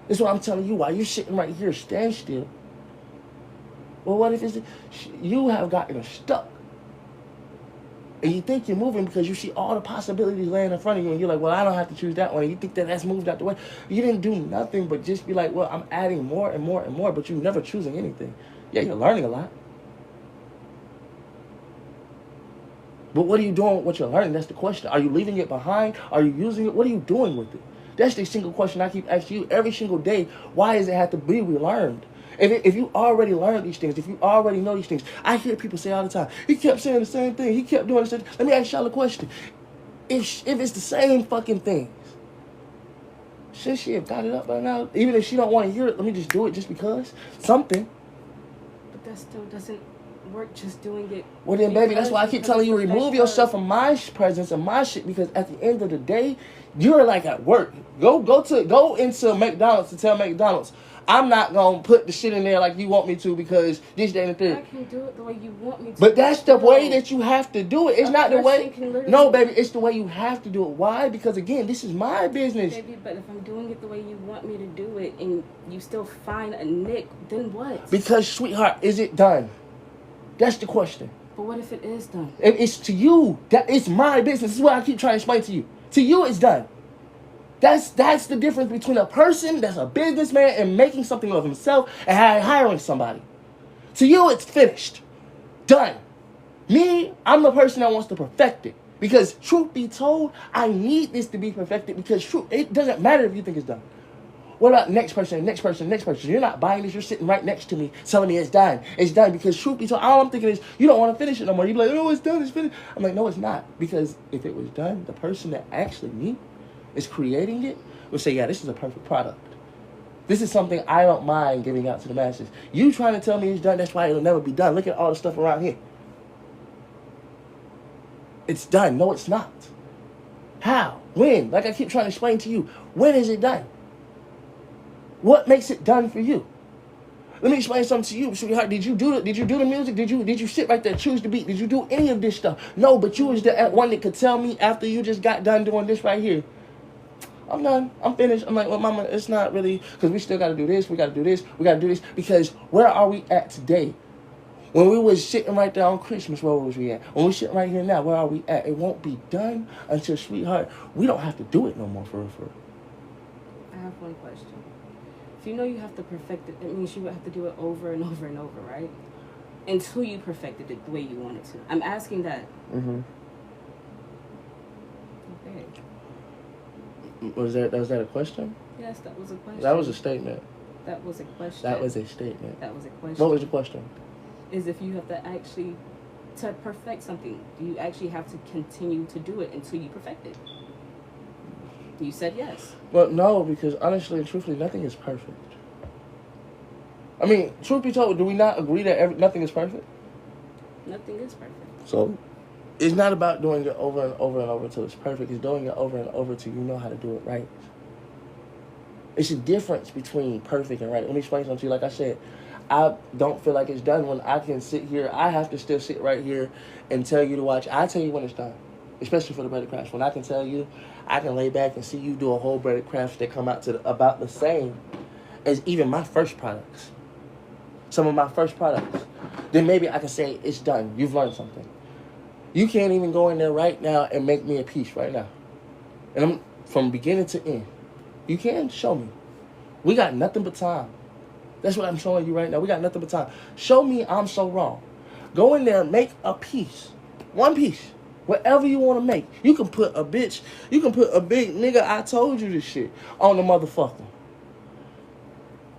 This is what I'm telling you. While you're sitting right here, stand still. Well, what if you have gotten stuck? And you think you're moving because you see all the possibilities laying in front of you. And you're like, well, I don't have to choose that one. And you think that's moved out the way. You didn't do nothing but just be like, well, I'm adding more and more and more. But you're never choosing anything. Yeah, you're learning a lot. But what are you doing with what you're learning? That's the question. Are you leaving it behind? Are you using it? What are you doing with it? That's the single question I keep asking you every single day. Why does it have to be relearned? If you already learned these things, if you already know these things, I hear people say all the time, he kept saying the same thing. He kept doing the same thing. Let me ask y'all a question. If it's the same fucking things, should she have got it up by now? Even if she don't want to hear it, let me just do it just because. Something. But that still doesn't work, just doing it. Well then, baby, that's why I keep telling you, remove yourself from my presence and my shit, because at the end of the day, you're like at work. Go into McDonald's to tell McDonald's, I'm not going to put the shit in there like you want me to because this, that, and the thing. I can do it the way you want me to. But that's the way that you have to do it. It's not the way. Literally... No, baby, it's the way you have to do it. Why? Because, again, this is my business. Baby, but if I'm doing it the way you want me to do it and you still find a nick, then what? Because, sweetheart, is it done? That's the question. But what if it is done? It's to you. It's my business. This is what I keep trying to explain to you. To you, it's done. That's the difference between a person that's a businessman and making something of himself and hiring somebody. To you, it's finished. Done. Me, I'm the person that wants to perfect it. Because truth be told, I need this to be perfected because it doesn't matter if you think it's done. What about next person, next person, next person? You're not buying this. You're sitting right next to me telling me it's done. It's done because truth be told, all I'm thinking is you don't want to finish it no more. You're like, oh, it's done. It's finished. I'm like, no, it's not. Because if it was done, the person that actually me is creating it would say, yeah, this is a perfect product. This is something I don't mind giving out to the masses. You trying to tell me it's done, that's why it'll never be done. Look at all the stuff around here. It's done. No, it's not. How? When? Like I keep trying to explain to you, when is it done? What makes it done for you? Let me explain something to you, sweetheart. Did you do the music? Did you sit right there, choose the beat? Did you do any of this stuff? No, but you was the one that could tell me after you just got done doing this right here. I'm done. I'm finished. I'm like, well, mama, it's not really, because we still got to do this. We got to do this. We got to do this. Because where are we at today? When we was sitting right there on Christmas, where was we at? When we're sitting right here now, where are we at? It won't be done until, sweetheart, we don't have to do it no more for real. I have one question. If you know you have to perfect it, that means you have to do it over and over and over, right? Until you perfected it the way you wanted to. I'm asking that. Mm-hmm. Okay. Was that a question? Yes, that was a question. That was a statement. That was a question. That was a statement. That was a question. What was the question? Is if you have to actually, to perfect something, do you actually have to continue to do it until you perfect it? You said yes. Well, no, because honestly and truthfully, nothing is perfect. I mean, truth be told, do we not agree that nothing is perfect? Nothing is perfect. So, it's not about doing it over and over and over until it's perfect. It's doing it over and over till you know how to do it right. It's a difference between perfect and right. Let me explain something to you. Like I said, I don't feel like it's done when I can sit here. I have to still sit right here and tell you to watch. I tell you when it's done. especially for the breaded crafts. When I can tell you, I can lay back and see you do a whole breaded crafts that come out to about the same as even my first products. Some of my first products. Then maybe I can say, it's done. You've learned something. You can't even go in there right now and make me a piece right now. And I'm from beginning to end. You can show me. We got nothing but time. That's what I'm showing you right now. We got nothing but time. Show me I'm so wrong. Go in there, make a piece. One piece. Whatever you want to make. You can put a bitch, you can put a big nigga, I told you this shit, on the motherfucker.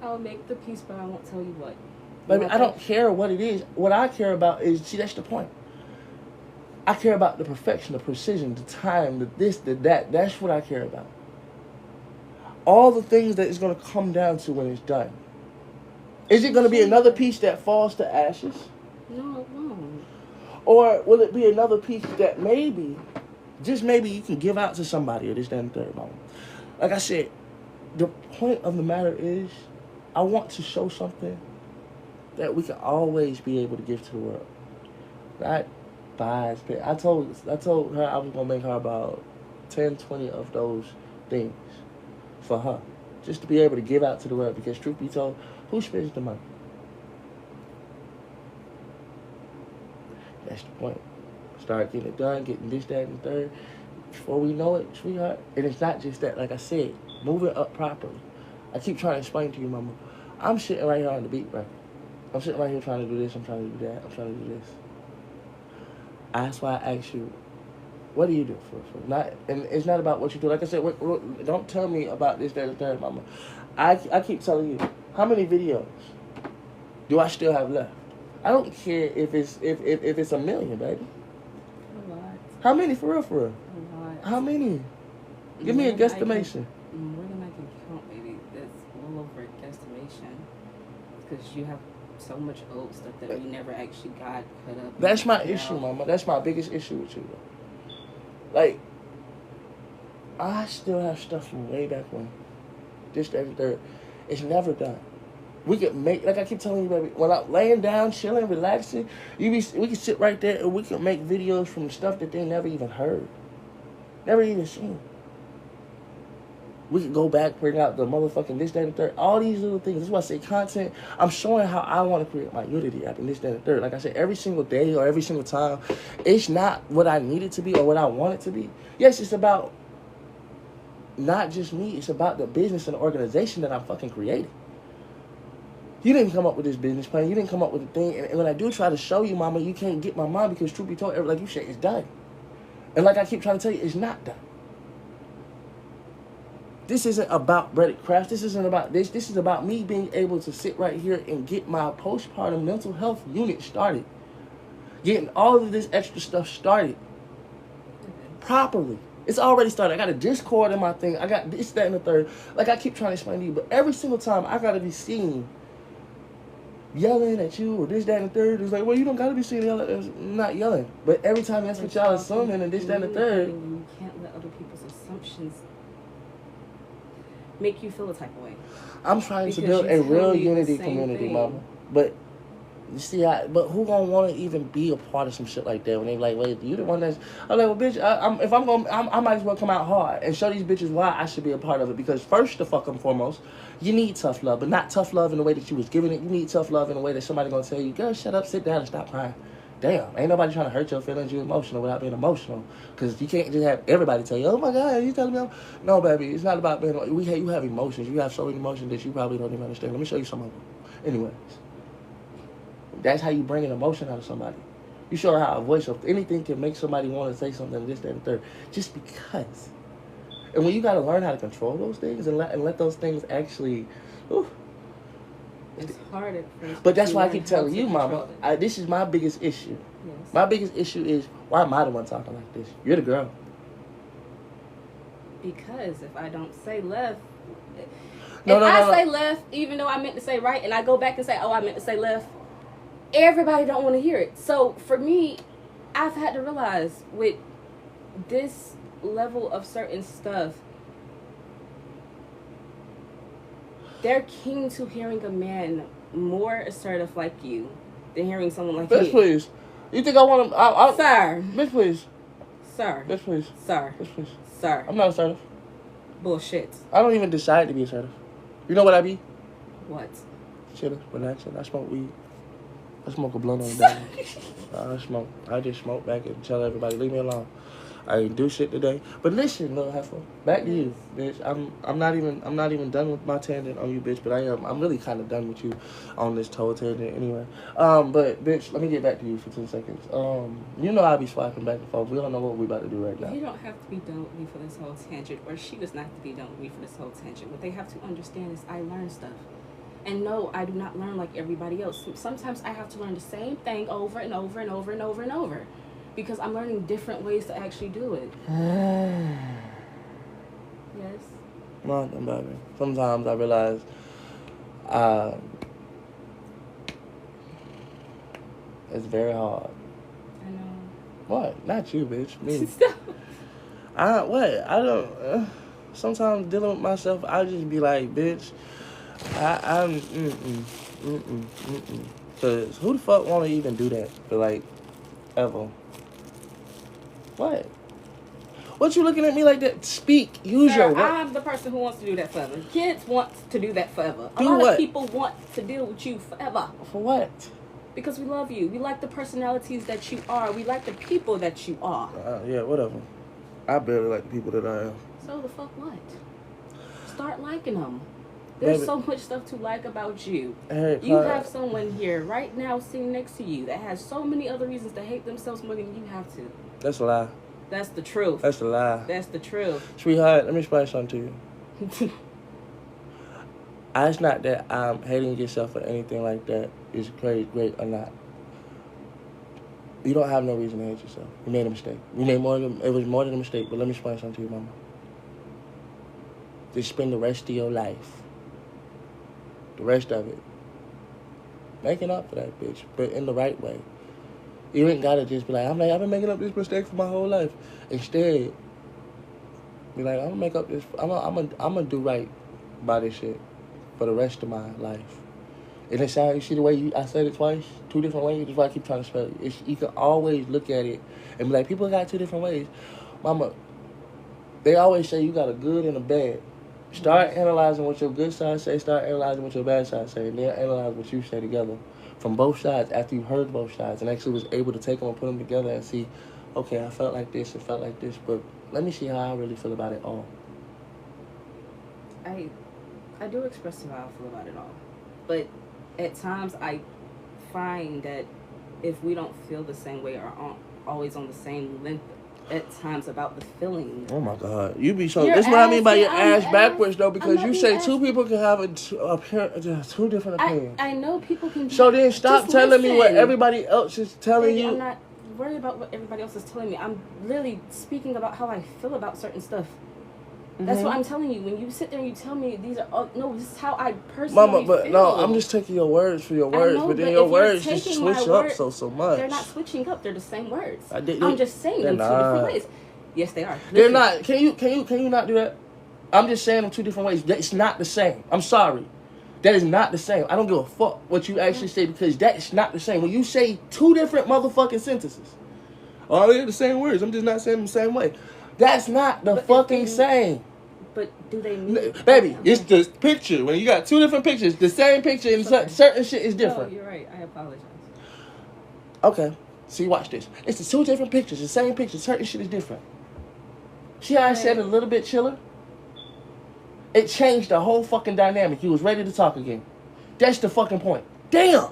I'll make the piece, but I won't tell you what. Baby, I don't care what it is. What I care about is, see, that's the point. I care about the perfection, the precision, the time, the this, the that. That's what I care about. All the things that it's going to come down to when it's done. Is it going to be another piece that falls to ashes? No, it won't. Or will it be another piece that maybe, just maybe, you can give out to somebody or this, that, and third moment? Like I said, the point of the matter is, I want to show something that we can always be able to give to the world. Not buys. I told her I was going to make her about 10, 20 of those things for her. Just to be able to give out to the world. Because truth be told, who spends the money? That's the point. Start getting it done, getting this, that, and third. Before we know it, sweetheart. And it's not just that. Like I said, move it up properly. I keep trying to explain to you, mama. I'm sitting right here on the beat, right? I'm sitting right here trying to do this. I'm trying to do that. I'm trying to do this. That's why I asked you, what do you do for not? And it's not about what you do. Like I said, don't tell me about this, that, and third, mama. I keep telling you, how many videos do I still have left? I don't care if it's a million, baby. A lot. How many, for real, for real? A lot. How many? Give me a guesstimation. More than I can count, baby. That's well over a guesstimation. Because you have so much old stuff that we never actually got put up. That's my issue, mama. That's my biggest issue with you, though. Like, I still have stuff from way back when. This, that, and third. It's never done. We could make, like I keep telling you, baby, when I'm laying down, chilling, relaxing, we can sit right there and we can make videos from stuff that they never even heard. Never even seen. We could go back, bring out the motherfucking this, that, and third. All these little things. That's why I say content. I'm showing how I want to create my Unity app and this, that, and third. Like I said, every single day or every single time, it's not what I need it to be or what I want it to be. Yes, it's about not just me. It's about the business and the organization that I'm fucking creating. You didn't come up with this business plan. You didn't come up with the thing. And when I do try to show you, mama, you can't get my mind because truth be told, like you said, it's done. And like I keep trying to tell you, it's not done. This isn't about breaded crafts. This isn't about this. This is about me being able to sit right here and get my postpartum mental health unit started. Getting all of this extra stuff started properly. It's already started. I got a Discord in my thing. I got this, that, and the third. Like I keep trying to explain to you, but every single time I got to be seen yelling at you or this, that, and the third. It's like, well, you don't got to be seen yelling. I'm not yelling. But every time that's what y'all assuming and this, that, and the third. You can't let other people's assumptions make you feel a type of way. I'm trying to build a real Unity community, mama. But you see, but who gonna want to even be a part of some shit like that when they like, wait, you the one that's? I'm like, well, bitch, I might as well come out hard and show these bitches why I should be a part of it. Because first, the fucking foremost, you need tough love, but not tough love in the way that you was giving it. You need tough love in the way that somebody gonna tell you, girl, shut up, sit down, and stop crying. Damn, ain't nobody trying to hurt your feelings. You're emotional without being emotional. Because you can't just have everybody tell you, oh my God, you telling me? No, baby, it's not about being. You have emotions. You have so many emotions that you probably don't even understand. Let me show you some of them. Anyways, that's how you bring an emotion out of somebody. You show her how a voice of anything can make somebody want to say something, this, that, and third. Just because. And when you got to learn how to control those things and let those things actually. Ooh, it's hard at first. But that's why I keep telling you, mama, this is my biggest issue. Yes. My biggest issue is, why am I the one talking like this? You're the girl. Because if I don't say left, say left, even though I meant to say right, and I go back and say, oh, I meant to say left, everybody don't want to hear it. So for me, I've had to realize with this level of certain stuff, they're keen to hearing a man more assertive like you than hearing someone like Bitch, me. please. You think I want to... Sir. Bitch, please. Sir. Yes, please. Sir. Yes, please. Sir. I'm not assertive. Bullshit. I don't even decide to be assertive. You know what I be? What? Chilling, relaxing. I smoke weed. I smoke a blunt on the day. I just smoke back and tell everybody, leave me alone. I didn't do shit today. But listen, little heifer, back to you, bitch. I'm not even done with my tangent on you, bitch. But I'm really kind of done with you on this total tangent anyway. But bitch, let me get back to you for 10 seconds. You know I be swiping back and forth. We don't know what we about to do right now. You don't have to be done with me for this whole tangent, or she does not have to be done with me for this whole tangent. What they have to understand is I learn stuff. And no, I do not learn like everybody else. Sometimes I have to learn the same thing over and over and over and over and over. Because I'm learning different ways to actually do it. Yes? Nothing, baby. Sometimes I realize it's very hard. I know. What? Not you, bitch. Me. Stop. I don't... sometimes dealing with myself, I just be like, bitch, I'm... Because who the fuck want to even do that for, like, ever? What? What you looking at me like that? Speak. Use your words. I'm the person who wants to do that forever. Kids want to do that forever. A Do lot what? of people want to deal with you forever. For what? Because we love you. We like the personalities that you are. We like the people that you are. Yeah, whatever. I barely like the people that I am. So the fuck what? Start liking them. There's Baby. so much stuff to like about you. Hey, You have someone here right now sitting next to you that has so many other reasons to hate themselves more than you have to. That's a lie. That's the truth. That's a lie. That's the truth. Sweetheart, let me explain something to you. It's not that I'm hating yourself or anything like that. Is great or not. You don't have no reason to hate yourself. You made a mistake. It was more than a mistake, but let me explain something to you, mama. Just spend the rest of your life, the rest of it, making up for that bitch, but in the right way. You ain't gotta just be like, I've been making up this mistake for my whole life. Instead, be like, I'm gonna make up this, I'm gonna do right by this shit for the rest of my life. And it sounds, you see the way I said it twice, 2 different ways. That's why I keep trying to spell it. You can always look at it and be like, people got 2 different ways. Mama, they always say you got a good and a bad. Start analyzing what your good side say. Start analyzing what your bad side say. And then analyze what you say together from both sides after you heard both sides and actually was able to take them and put them together and see, okay, I felt like this, it felt like this, but let me see how I really feel about it all. I do express how I feel about it all. But at times I find that if we don't feel the same way or aren't always on the same length at times about the feeling. Oh my God, you be so. Your That's what I mean by your ass, ass backwards though, because you say ass. 2 people can have 2 different opinions. I know people can. So then stop just telling me what listen. everybody else is telling Baby, you. I'm not worried about what everybody else is telling me. I'm literally speaking about how I feel about certain stuff. That's what I'm telling you. When you sit there and you tell me these are all, no, this is how I personally Mama, but feel. no, I'm just taking your words for your words, know, but then but your if you're words just taking switch my up word- so much. They're not switching up. They're the same words. They- I'm just saying them 2 they're different not. ways. Yes, they are. They're Listen. not. Can you not do that? I'm just saying them 2 different ways. It's not the same. I'm sorry. That is not the same. I don't give a fuck what you actually say because that is not the same. When you say 2 different motherfucking sentences, oh, they're the same words. I'm just not saying them the same way. That's not the But if fucking they- same. But do they mean... Baby, it's the picture. When you got 2 different pictures, the same picture and Okay. certain shit is different. No, you're right. I apologize. Okay. See, watch this. It's the 2 different pictures, the same picture, certain shit is different. See how I said it a little bit chiller? It changed the whole fucking dynamic. You was ready to talk again. That's the fucking point. Damn!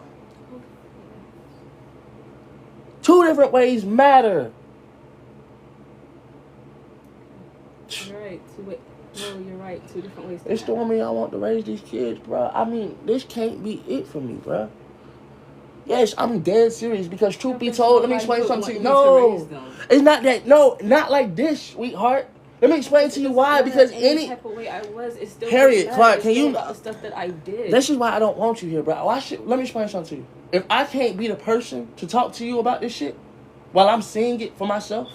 2 different ways matter. You're right. No, you're right. 2 different ways. It's the woman I want to raise these kids, bro. I mean, this can't be it for me, bro. Yes, I'm dead serious because truth be told, let me explain something to you. No, it's not that. No, not like this, sweetheart. Let me explain to you why. Because any type of way I was, it's still Harriet, Clark, can you? about the stuff that I did. This is why I don't want you here, bro. Let me explain something to you. If I can't be the person to talk to you about this shit while I'm seeing it for myself,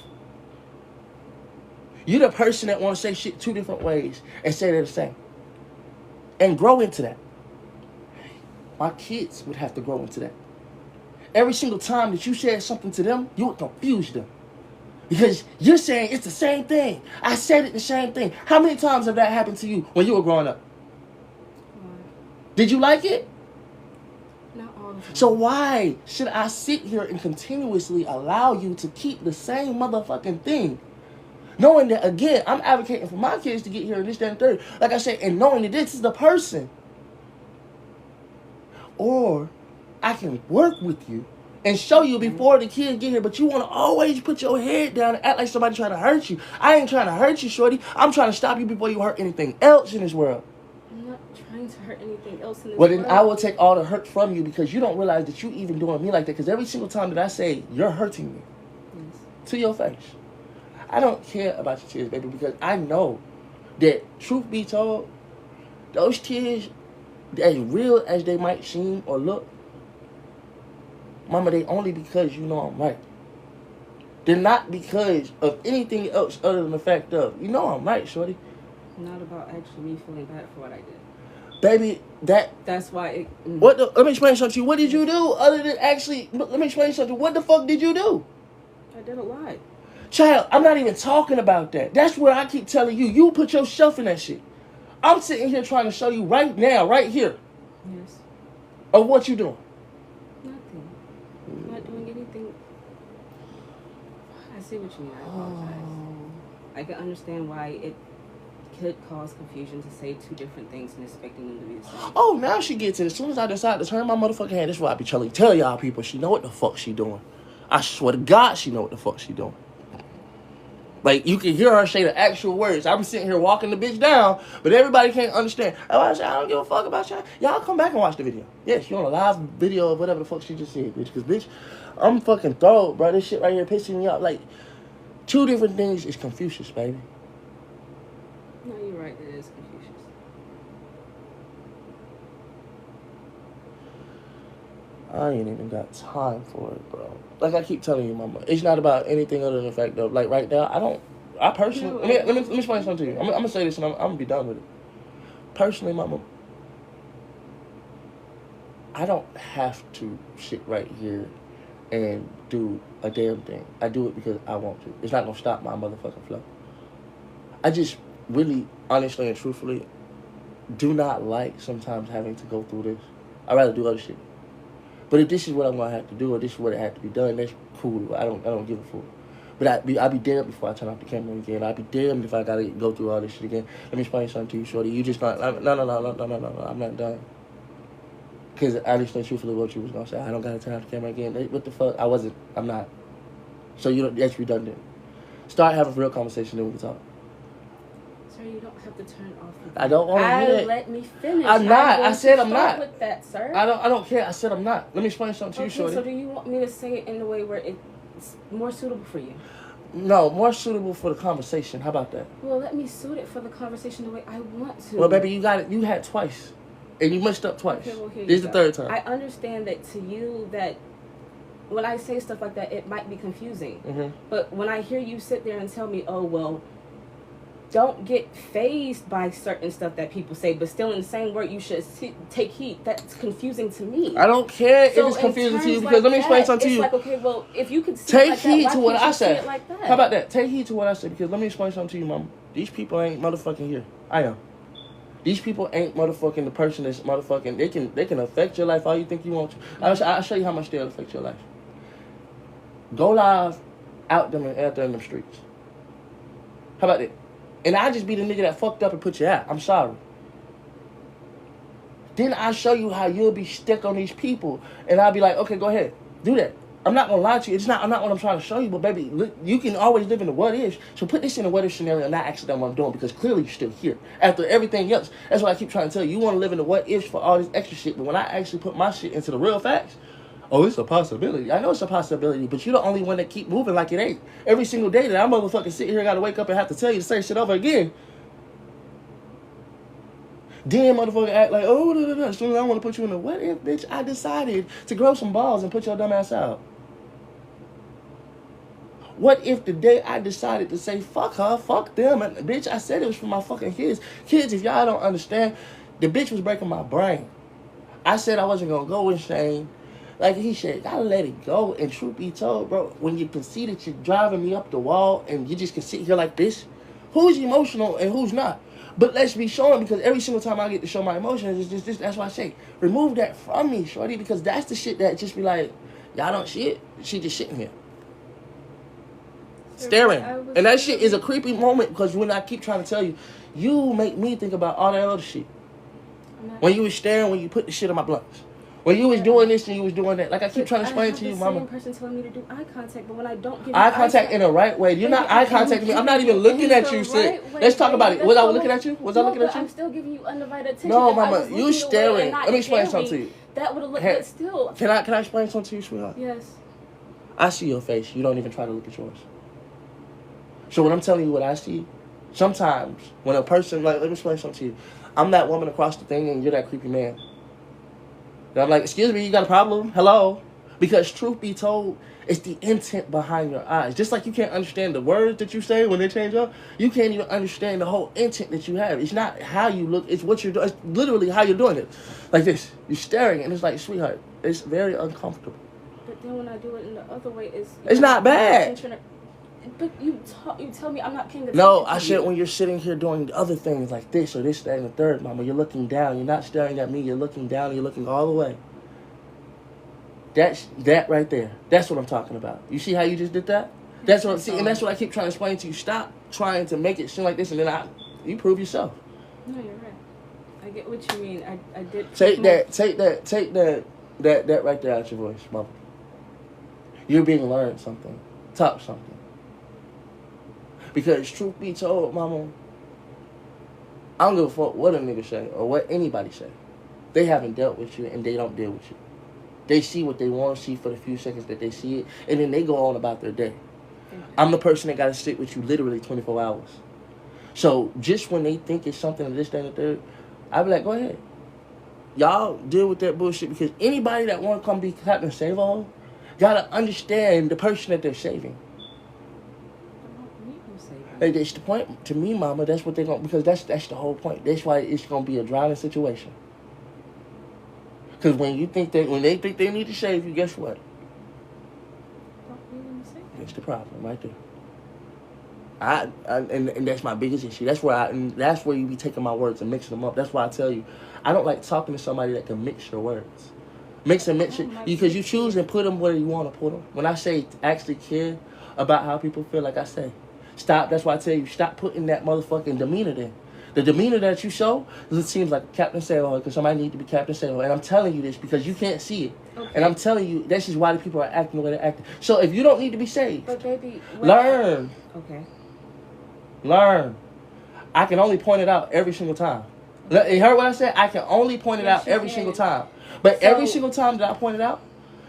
you're the person that want to say shit 2 different ways and say they're the same. And grow into that. My kids would have to grow into that. Every single time that you said something to them, you would confuse them. Because you're saying it's the same thing. I said it the same thing. How many times have that happened to you when you were growing up? Did you like it? Not all the time. So why should I sit here and continuously allow you to keep the same motherfucking thing? Knowing that, again, I'm advocating for my kids to get here and this, that, and third. Like I said, and knowing that this is the person. Or I can work with you and show you before the kids get here, but you want to always put your head down and act like somebody trying to hurt you. I ain't trying to hurt you, shorty. I'm trying to stop you before you hurt anything else in this world. I'm not trying to hurt anything else in this Well, world. then I will take all the hurt from you because you don't realize that you even doing me like that. Because every single time that I say, you're hurting me. Yes. To your face. I don't care about your kids, baby, because I know that, truth be told, those kids, as real as they might seem or look, mama, they only because you know I'm right. They're not because of anything else other than the fact of, you know I'm right, shorty. Not about actually me feeling bad for what I did. Baby, that's why it... Let me explain something to you. What did you do other than actually... Let me explain something. What the fuck did you do? I did a lot. Child, I'm not even talking about that. That's where I keep telling you. You put yourself in that shit. I'm sitting here trying to show you right now, right here, yes, of what you doing. Nothing. I'm not doing anything. I see what you mean. I apologize. I can understand why it could cause confusion to say two different things and expecting them to be the same. Oh, now she gets it. As soon as I decide to turn my motherfucking head, that's why I be trying to tell y'all people she know what the fuck she doing. I swear to God she know what the fuck she doing. Like, you can hear her say the actual words. I'm sitting here walking the bitch down, but everybody can't understand. I don't give a fuck about y'all. Y'all come back and watch the video. Yes, you on a live video of whatever the fuck she just said, bitch. Because, bitch, I'm fucking thrown, bro. This shit right here pissing me off. Like, two different things is Confucius, baby. No, you're right. It is Confucius. I ain't even got time for it, bro. Like I keep telling you, mama, it's not about anything other than the fact of, like, right now, I personally, let me explain something to you. I'm going to say this and I'm going to be done with it. Personally, mama, I don't have to sit right here and do a damn thing. I do it because I want to. It's not going to stop my motherfucking flow. I just really, honestly and truthfully, do not like sometimes having to go through this. I'd rather do other shit. But if this is what I'm gonna have to do, or this is what it had to be done, that's cool. I don't give a fuck. But I'd be damned before I turn off the camera again. I'd be damned if I gotta go through all this shit again. Let me explain something to you, shorty. You just not. No. I'm not done. Because I understand truthfully what you was gonna say. I don't gotta turn off the camera again. What the fuck? I'm not. So that's redundant. Start having a real conversation, then we can talk. Sir, you don't have to turn off. I don't want to hear it. Let me finish. I'm not. I said I'm not. With that, sir. I don't care. I said I'm not. Let me explain something to you, shorty. So do you want me to say it in a way where it's more suitable for you? No, more suitable for the conversation. How about that? Well, let me suit it for the conversation the way I want to. Well, baby, you got it. You had twice, and you messed up twice. Okay, well, here This is you the go. third time. I understand that to you that when I say stuff like that, it might be confusing. Mm-hmm. But when I hear you sit there and tell me, oh, well, don't get fazed by certain stuff that people say, but still in the same word, you should take heed. That's confusing to me. I don't care so if it's confusing to you because like let me explain something to you. It's like, okay, well, if you could see take it like heed that, to why what can't I you said. see it like that? How about that? Take heed to what I said because let me explain something to you, mama. These people ain't motherfucking here. I am. These people ain't motherfucking the person that's motherfucking. They can affect your life all you think you want to. I'll show you how much they'll affect your life. Go live out there in them streets. How about that? And I just be the nigga that fucked up and put you out. I'm sorry. Then I show you how you'll be stuck on these people. And I'll be like, okay, go ahead. Do that. I'm not going to lie to you. I'm not what I'm trying to show you. But, baby, look, you can always live in the what if. So put this in a what if scenario and not actually done what I'm doing. Because clearly you're still here. After everything else. That's what I keep trying to tell you. You want to live in the what ifs for all this extra shit. But when I actually put my shit into the real facts, oh, it's a possibility. I know it's a possibility, but you're the only one that keep moving like it ain't. Every single day that I motherfucking sit here, got to wake up and have to tell you the same shit over again. Then motherfucker act like, oh, as soon as I want to put you in the what if, bitch, I decided to grow some balls and put your dumb ass out. What if the day I decided to say, fuck her, fuck them, and bitch, I said it was for my fucking kids. Kids, if y'all don't understand, the bitch was breaking my brain. I said I wasn't going to go insane. Like he said, gotta let it go. And truth be told, bro, when you can see that you're driving me up the wall and you just can sit here like this, who's emotional and who's not? But let's be showing, because every single time I get to show my emotions, it's just that's why I say, remove that from me, shorty, because that's the shit that just be like, y'all don't see it. She just sitting here. Staring. And that shit is a creepy moment, because when I keep trying to tell you, you make me think about all that other shit. When you was staring, when you put the shit on my blunts. When you was doing this and you was doing that. Like I keep trying to explain to you, mama. I have the same person telling me to do eye contact, but when I don't give eye contact in the right way. You're not eye contacting me. I'm not even looking at you, sis. Let's talk about it. Was I looking at you? Was I looking at you? I'm still giving you undivided attention. No, mama, you staring. Let me explain something to you. That would have looked good still. Can I explain something to you, sweetheart? Yes. I see your face. You don't even try to look at yours. So when I'm telling you what I see, sometimes when a person, like, let me explain something to you. I'm that woman across the thing and you're that creepy man. And I'm like, excuse me, you got a problem? Hello? Because truth be told, it's the intent behind your eyes. Just like you can't understand the words that you say when they change up, you can't even understand the whole intent that you have. It's not how you look, it's what you're doing. It's literally how you're doing it. Like this. You're staring and it's like, sweetheart, it's very uncomfortable. But then when I do it in the other way, it's not bad. But you tell me I'm not paying attention. No, I said when you're sitting here doing other things like this or this, that, and the third, mama, you're looking down. You're not staring at me. You're looking down. You're looking all the way. That's that right there. That's what I'm talking about. You see how you just did that? That's what I'm seeing, and that's what I keep trying to explain to you. Stop trying to make it seem like this, and then you prove yourself. No, you're right. I get what you mean. I did. Take that right there out your voice, mama. You're being learned something. Taught something. Because truth be told, mama, I don't give a fuck what a nigga say or what anybody say. They haven't dealt with you and they don't deal with you. They see what they want to see for the few seconds that they see it, and then they go on about their day. I'm the person that got to sit with you literally 24 hours. So just when they think it's something of this, that, and the third, I be like, go ahead. Y'all deal with that bullshit, because anybody that want to come be Captain Save-All got to understand the person that they're saving. That's the point to me, mama. That's what they're going to, because that's the whole point. That's why it's going to be a drowning situation. Because when they think they need to save you, guess what? That's the problem right there. And that's my biggest issue. That's where you be taking my words and mixing them up. That's why I tell you, I don't like talking to somebody that can mix your words. Mix it, because you choose and put them where you want to put them. When I say actually care about how people feel, like I say, stop. That's why I tell you, stop putting that motherfucking demeanor there. The demeanor that you show, it seems like Captain Save-All, because somebody need to be Captain Save-All. And I'm telling you this because you can't see it. Okay. And I'm telling you, that's just why the people are acting the way they're acting. So if you don't need to be saved, but baby, learn. Okay. Learn. I can only point it out every single time. You heard what I said? I can only point it out every single time. But every single time that I point it out,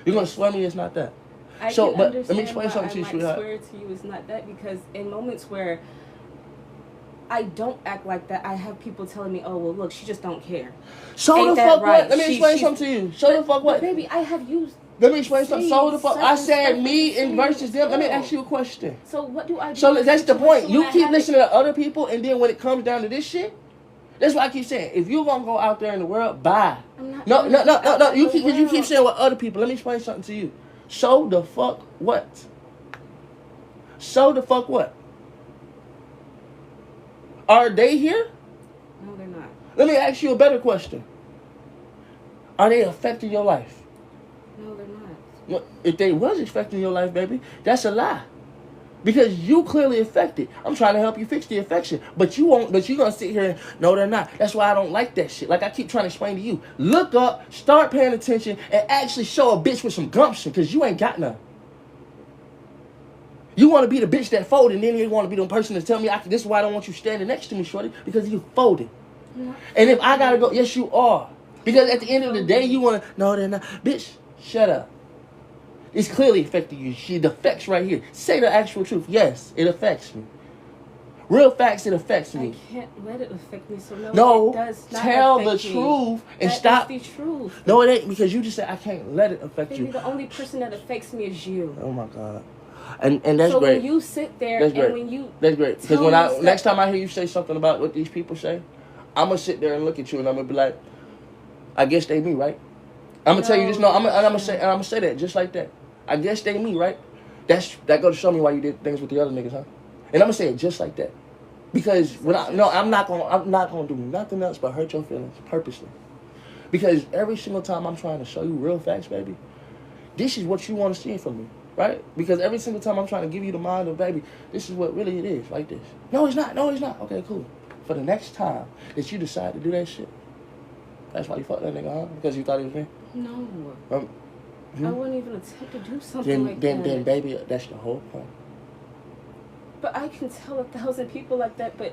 you're going to swear me it's not that. But let me explain something to you, sweetheart. I swear to you it's not that, because in moments where I don't act like that, I have people telling me, oh, well, look, she just don't care. So the fuck what? Let me explain something to you. So the fuck what? Baby, I have used... Let me explain something. So the fuck... I said me and versus them. Let me ask you a question. So what do I do? So that's the point. You keep listening to other people, and then when it comes down to this shit, that's why I keep saying, if you're going to go out there in the world, bye. No. You keep saying what other people. Let me explain something to you. So the fuck what? So the fuck what? Are they here? No, they're not. Let me ask you a better question. Are they affecting your life? No, they're not. Well, if they was affecting your life, baby, that's a lie. Because you clearly affected. I'm trying to help you fix the affection. But you won't, but you're going to sit here and, no, they're not. That's why I don't like that shit. Like I keep trying to explain to you. Look up, start paying attention, and actually show a bitch with some gumption, because you ain't got none. You want to be the bitch that folded, and then you want to be the person to tell me, this is why I don't want you standing next to me, shorty, because you folded. And if I got to go, yes, you are. Because at the end of the day, you want to, no, they're not. Bitch, shut up. It's clearly affecting you. It affects right here. Say the actual truth. Yes, it affects me. Real facts, it affects me. I can't let it affect me. So no, it does not tell the affect truth and that stop. Is the truth. No, it ain't, because you just said I can't let it affect Baby, you. The only person that affects me is you. Oh my God. And that's so great. When you sit there that's and great. when you that's great. Because when next time I hear you say something about what these people say, I'm gonna sit there and look at you and I'm gonna be like, I guess they me, right? I'm gonna tell you this. No, I'm gonna say that just like that. I guess they me, right? That goes to show me why you did things with the other niggas, huh? And I'm gonna say it just like that, because I'm not gonna do nothing else but hurt your feelings purposely. Because every single time I'm trying to show you real facts, baby, this is what you want to see from me, right? Because every single time I'm trying to give you the mind of, baby, this is what really it is, like this. No, it's not. No, it's not. Okay, cool. For the next time that you decide to do that shit, that's why you fucked that nigga, huh? Because you thought he was me? No. I wouldn't even attempt to do something like that. Then, baby, that's the whole point. But I can tell 1,000 people like that, but...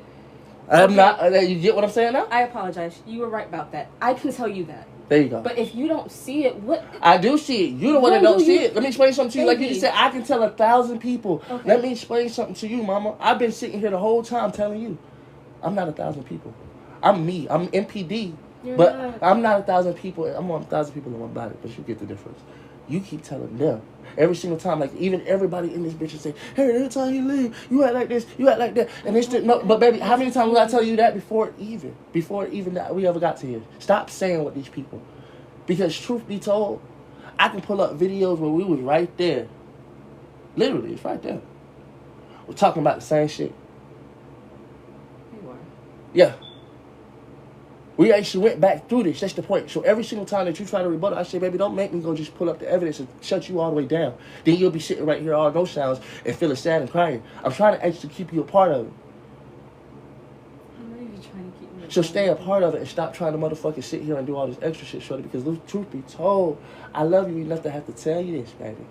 I'm not... You get what I'm saying now? I apologize. You were right about that. I can tell you that. There you go. But if you don't see it, what... I do see it. You're the one that don't see it. Let me explain something to you. Like you just said, I can tell 1,000 people. Okay. Let me explain something to you, mama. I've been sitting here the whole time telling you, I'm not 1,000 people. I'm me. I'm MPD. I'm not 1,000 people. I'm 1,000 people in one body, but you get the difference. You keep telling them every single time, like even everybody in this bitch say, "Hey, every time you leave, you act like this, you act like that," and it's just, no. But baby, how many times will I tell you that before even that we ever got to here? Stop saying with these people, because truth be told, I can pull up videos where we was right there. Literally, it's right there. We're talking about the same shit. You are. Yeah. We actually went back through this. That's the point. So every single time that you try to rebuttal, I say, baby, don't make me go just pull up the evidence and shut you all the way down. Then you'll be sitting right here, all those sounds, and feeling sad and crying. I'm trying to actually keep you a part of it. I know you're trying to keep me. So stay a part of it and stop trying to motherfucking sit here and do all this extra shit, shorty. Because truth be told, I love you enough to have to tell you this, baby.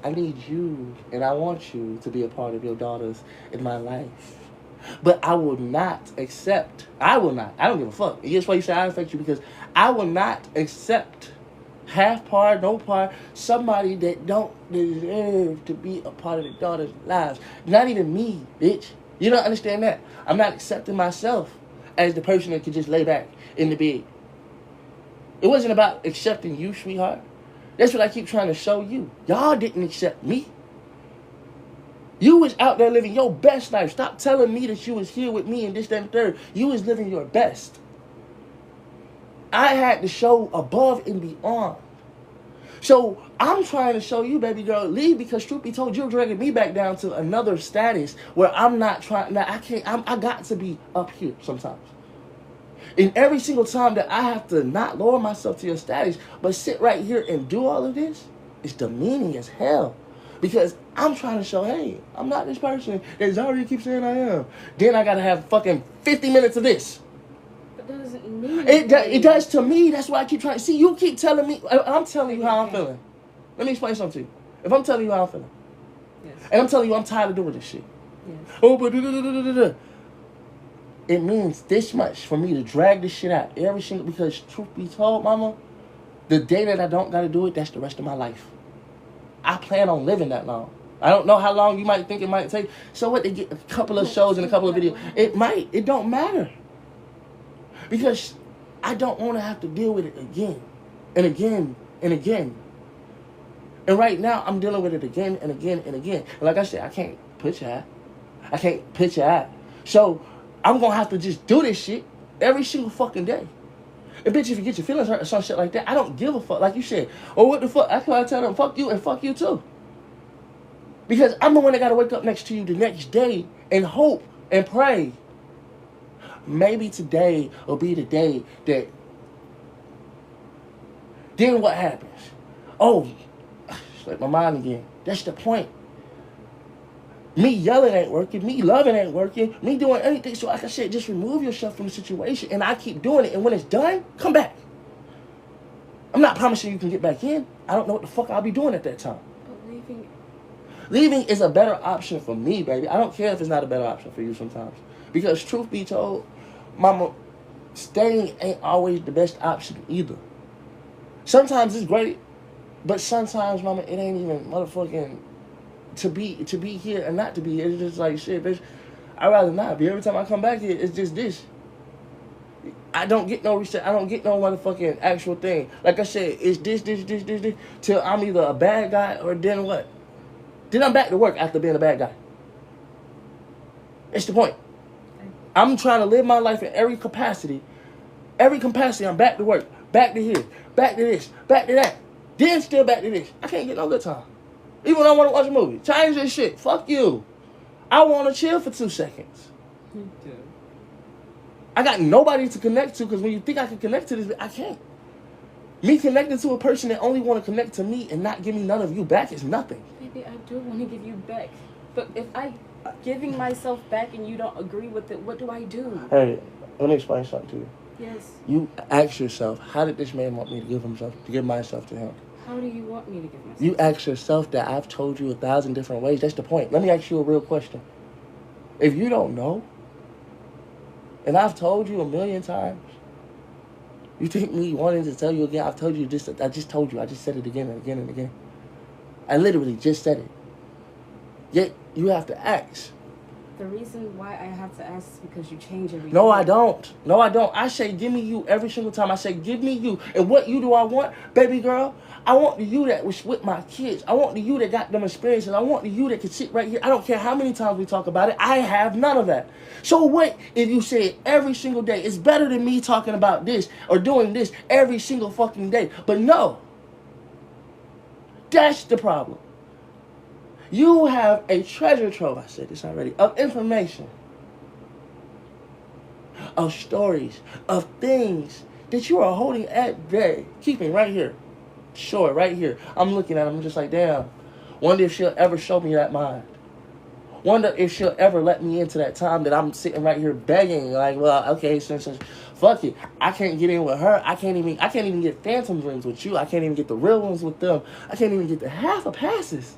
I need you and I want you to be a part of your daughters in my life. But I will not accept. I don't give a fuck. Here's why you say I affect you, because I will not accept half part, no part, somebody that don't deserve to be a part of the daughter's lives. Not even me, bitch. You don't understand that. I'm not accepting myself as the person that could just lay back in the bed. It wasn't about accepting you, sweetheart. That's what I keep trying to show you. Y'all didn't accept me. You was out there living your best life. Stop telling me that you was here with me and this, that, and third. You was living your best. I had to show above and beyond. So I'm trying to show you, baby girl, leave, because truth be told, you're dragging me back down to another status where I'm not trying. Now I got to be up here sometimes. And every single time that I have to not lower myself to your status, but sit right here and do all of this, it's demeaning as hell. Because I'm trying to show, hey, I'm not this person that Zaria keeps saying I am. Then I got to have fucking 50 minutes of this. But that doesn't mean it does to me. That's why I keep trying. See, you keep telling me. I'm telling you how I'm feeling. Let me explain something to you. If I'm telling you how I'm feeling, yes, and I'm telling you I'm tired of doing this shit. yes. Oh, but it means this much for me to drag this shit out every single. Because truth be told, mama, the day that I don't got to do it, that's the rest of my life. I plan on living that long. I don't know how long you might think it might take. So what, they get a couple of shows and a couple of videos. It might. It don't matter. Because I don't want to have to deal with it again and again and again. And right now, I'm dealing with it again and again and again. And like I said, I can't put you out. I can't put you out. So I'm going to have to just do this shit every single fucking day. And bitch, if you get your feelings hurt or some shit like that, I don't give a fuck. Like you said, oh, what the fuck? I can tell them, fuck you and fuck you too. Because I'm the one that got to wake up next to you the next day and hope and pray. Maybe today will be the day that... Then what happens? Oh, slipped my mind again. That's the point. Me yelling ain't working. Me loving ain't working. Me doing anything. So like I said, just remove yourself from the situation. And I keep doing it. And when it's done, come back. I'm not promising you can get back in. I don't know what the fuck I'll be doing at that time. But leaving... Leaving is a better option for me, baby. I don't care if it's not a better option for you sometimes. Because truth be told, mama, staying ain't always the best option either. Sometimes it's great. But sometimes, mama, it ain't even motherfucking... To be here and not to be here. It's just like, shit, bitch, I'd rather not be. Every time I come back here, it's just this. I don't get no reset. I don't get no motherfucking actual thing. Like I said, it's this, till I'm either a bad guy or then what? Then I'm back to work after being a bad guy. It's the point. I'm trying to live my life in every capacity. Every capacity, I'm back to work. back to here, back to this, back to that, then still back to this. I can't get no good time. Even when I want to watch a movie. Change this shit. Fuck you. I want to chill for 2 seconds. Me too. I got nobody to connect to because when you think I can connect to this, I can't. Me connecting to a person that only want to connect to me and not give me none of you back is nothing. Maybe I do want to give you back. But if I giving myself back and you don't agree with it, what do I do? Hey, let me explain something to you. Yes. You ask yourself, how did this man want me to give myself to him? How do you want me to give myself? You ask yourself that. I've told you 1,000 different ways. That's the point. Let me ask you a real question. If you don't know, and I've told you 1,000,000 times, you think me wanting to tell you again? I've told you this. I just told you. I just said it again and again and again. I literally just said it. Yet you have to ask. The reason why I have to ask is because you change every No, day. I don't. No, I don't. I say, give me you every single time. I say, give me you. And what you do I want? Baby girl, I want the you that was with my kids. I want the you that got them experiences. I want the you that can sit right here. I don't care how many times we talk about it. I have none of that. So what if you say it every single day? It's better than me talking about this or doing this every single fucking day. But no. That's the problem. You have a treasure trove, I said this already, of information, of stories, of things that you are holding at bay, keeping right here. Sure, right here. I'm looking at them, I'm just like, damn. Wonder if she'll ever show me that mind. Wonder if she'll ever let me into that time that I'm sitting right here begging, like, well, okay, since fuck it. I can't get in with her. I can't even get phantom dreams with you. I can't even get the real ones with them. I can't even get the half of passes.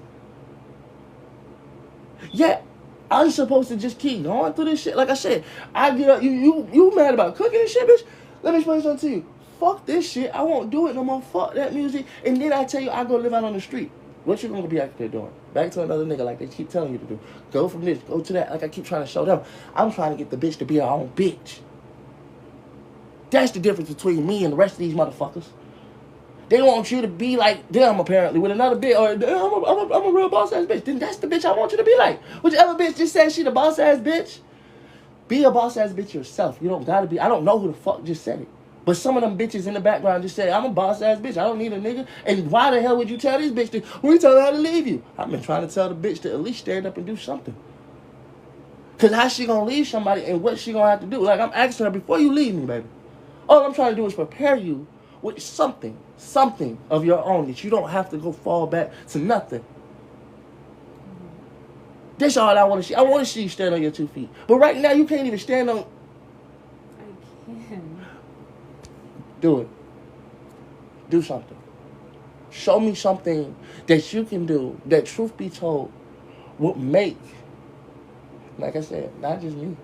Yet, I'm supposed to just keep going through this shit. Like I said, I get up, you mad about cooking and shit, bitch? Let me explain something to you. Fuck this shit. I won't do it no more. Fuck that music. And then I tell you, I go live out on the street. What you gonna be out there doing? Back to another nigga like they keep telling you to do. Go from this, go to that. Like I keep trying to show them. I'm trying to get the bitch to be her own bitch. That's the difference between me and the rest of these motherfuckers. They want you to be like them, apparently, with another bitch. Or I'm a real boss-ass bitch. Then that's the bitch I want you to be like. Whichever bitch just said she the boss-ass bitch, be a boss-ass bitch yourself. You don't gotta be. I don't know who the fuck just said it. But some of them bitches in the background just say, I'm a boss-ass bitch. I don't need a nigga. And why the hell would you tell this bitch to, we tell her how to leave you? I've been trying to tell the bitch to at least stand up and do something. Because how she gonna leave somebody and what she gonna have to do? Like, I'm asking her, before you leave me, baby, all I'm trying to do is prepare you with something of your own that you don't have to go fall back to nothing. That's all I want to see. I want to see you stand on your 2 feet. But right now, you can't even stand on. I can. Do it. Do something. Show me something that you can do that, truth be told, would make, like I said, not just me.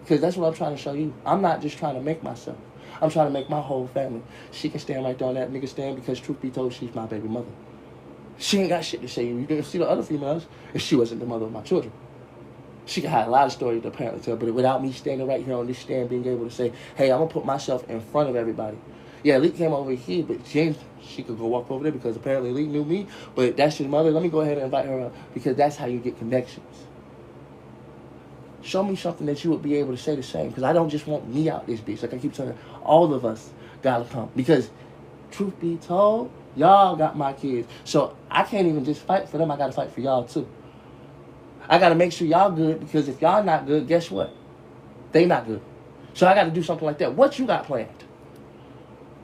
Because that's what I'm trying to show you. I'm not just trying to make myself. I'm trying to make my whole family. She can stand right there on that nigga stand because, truth be told, she's my baby mother. She ain't got shit to say. You didn't see the other females if she wasn't the mother of my children. She could have a lot of stories to apparently tell, but without me standing right here on this stand, being able to say, hey, I'm going to put myself in front of everybody. Yeah, Lee came over here, but she could go walk over there because apparently Lee knew me, but that's his mother. Let me go ahead and invite her up because that's how you get connections. Show me something that you would be able to say the same, because I don't just want me out this bitch. Like I keep telling her, all of us gotta come. Because, truth be told, y'all got my kids. So I can't even just fight for them. I gotta fight for y'all too. I gotta make sure y'all good, because if y'all not good, guess what? They not good. So I gotta do something like that. What you got planned?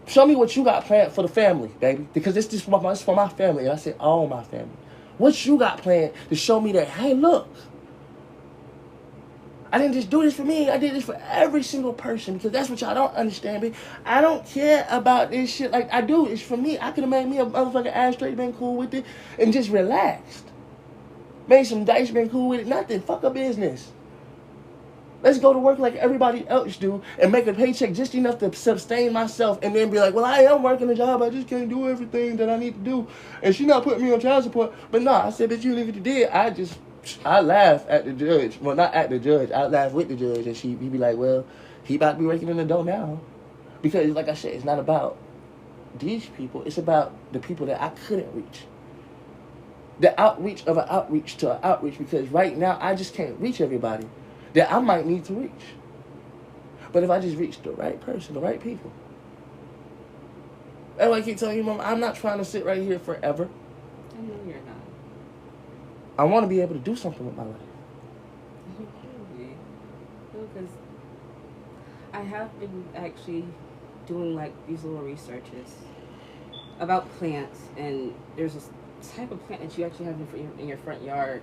Show me what you got planned for the family, baby. Because it's just for my family. And I say all my family. What you got planned to show me that, hey, look, I didn't just do this for me. I did this for every single person, because that's what y'all don't understand, baby. I don't care about this shit like I do. It's for me. I could have made me a motherfucking ashtray, been cool with it, and just relaxed. Made some dice, been cool with it. Nothing. Fuck a business. Let's go to work like everybody else do and make a paycheck just enough to sustain myself, and then be like, well, I am working a job. I just can't do everything that I need to do. And she not putting me on child support. But no, I said, bitch, you leave it did. I laugh at the judge. Well, not at the judge. I laugh with the judge, and he be like, well, he about to be working in the door now. Because, like I said, it's not about these people. It's about the people that I couldn't reach. The outreach of an outreach to an outreach, because right now I just can't reach everybody that I might need to reach. But if I just reach the right person, the right people, That's why I keep telling you, Mama, I'm not trying to sit right here forever. I know you're not. I want to be able to do something with my life. Because I have been actually doing like these little researches about plants, and there's this type of plant that you actually have in your front yard.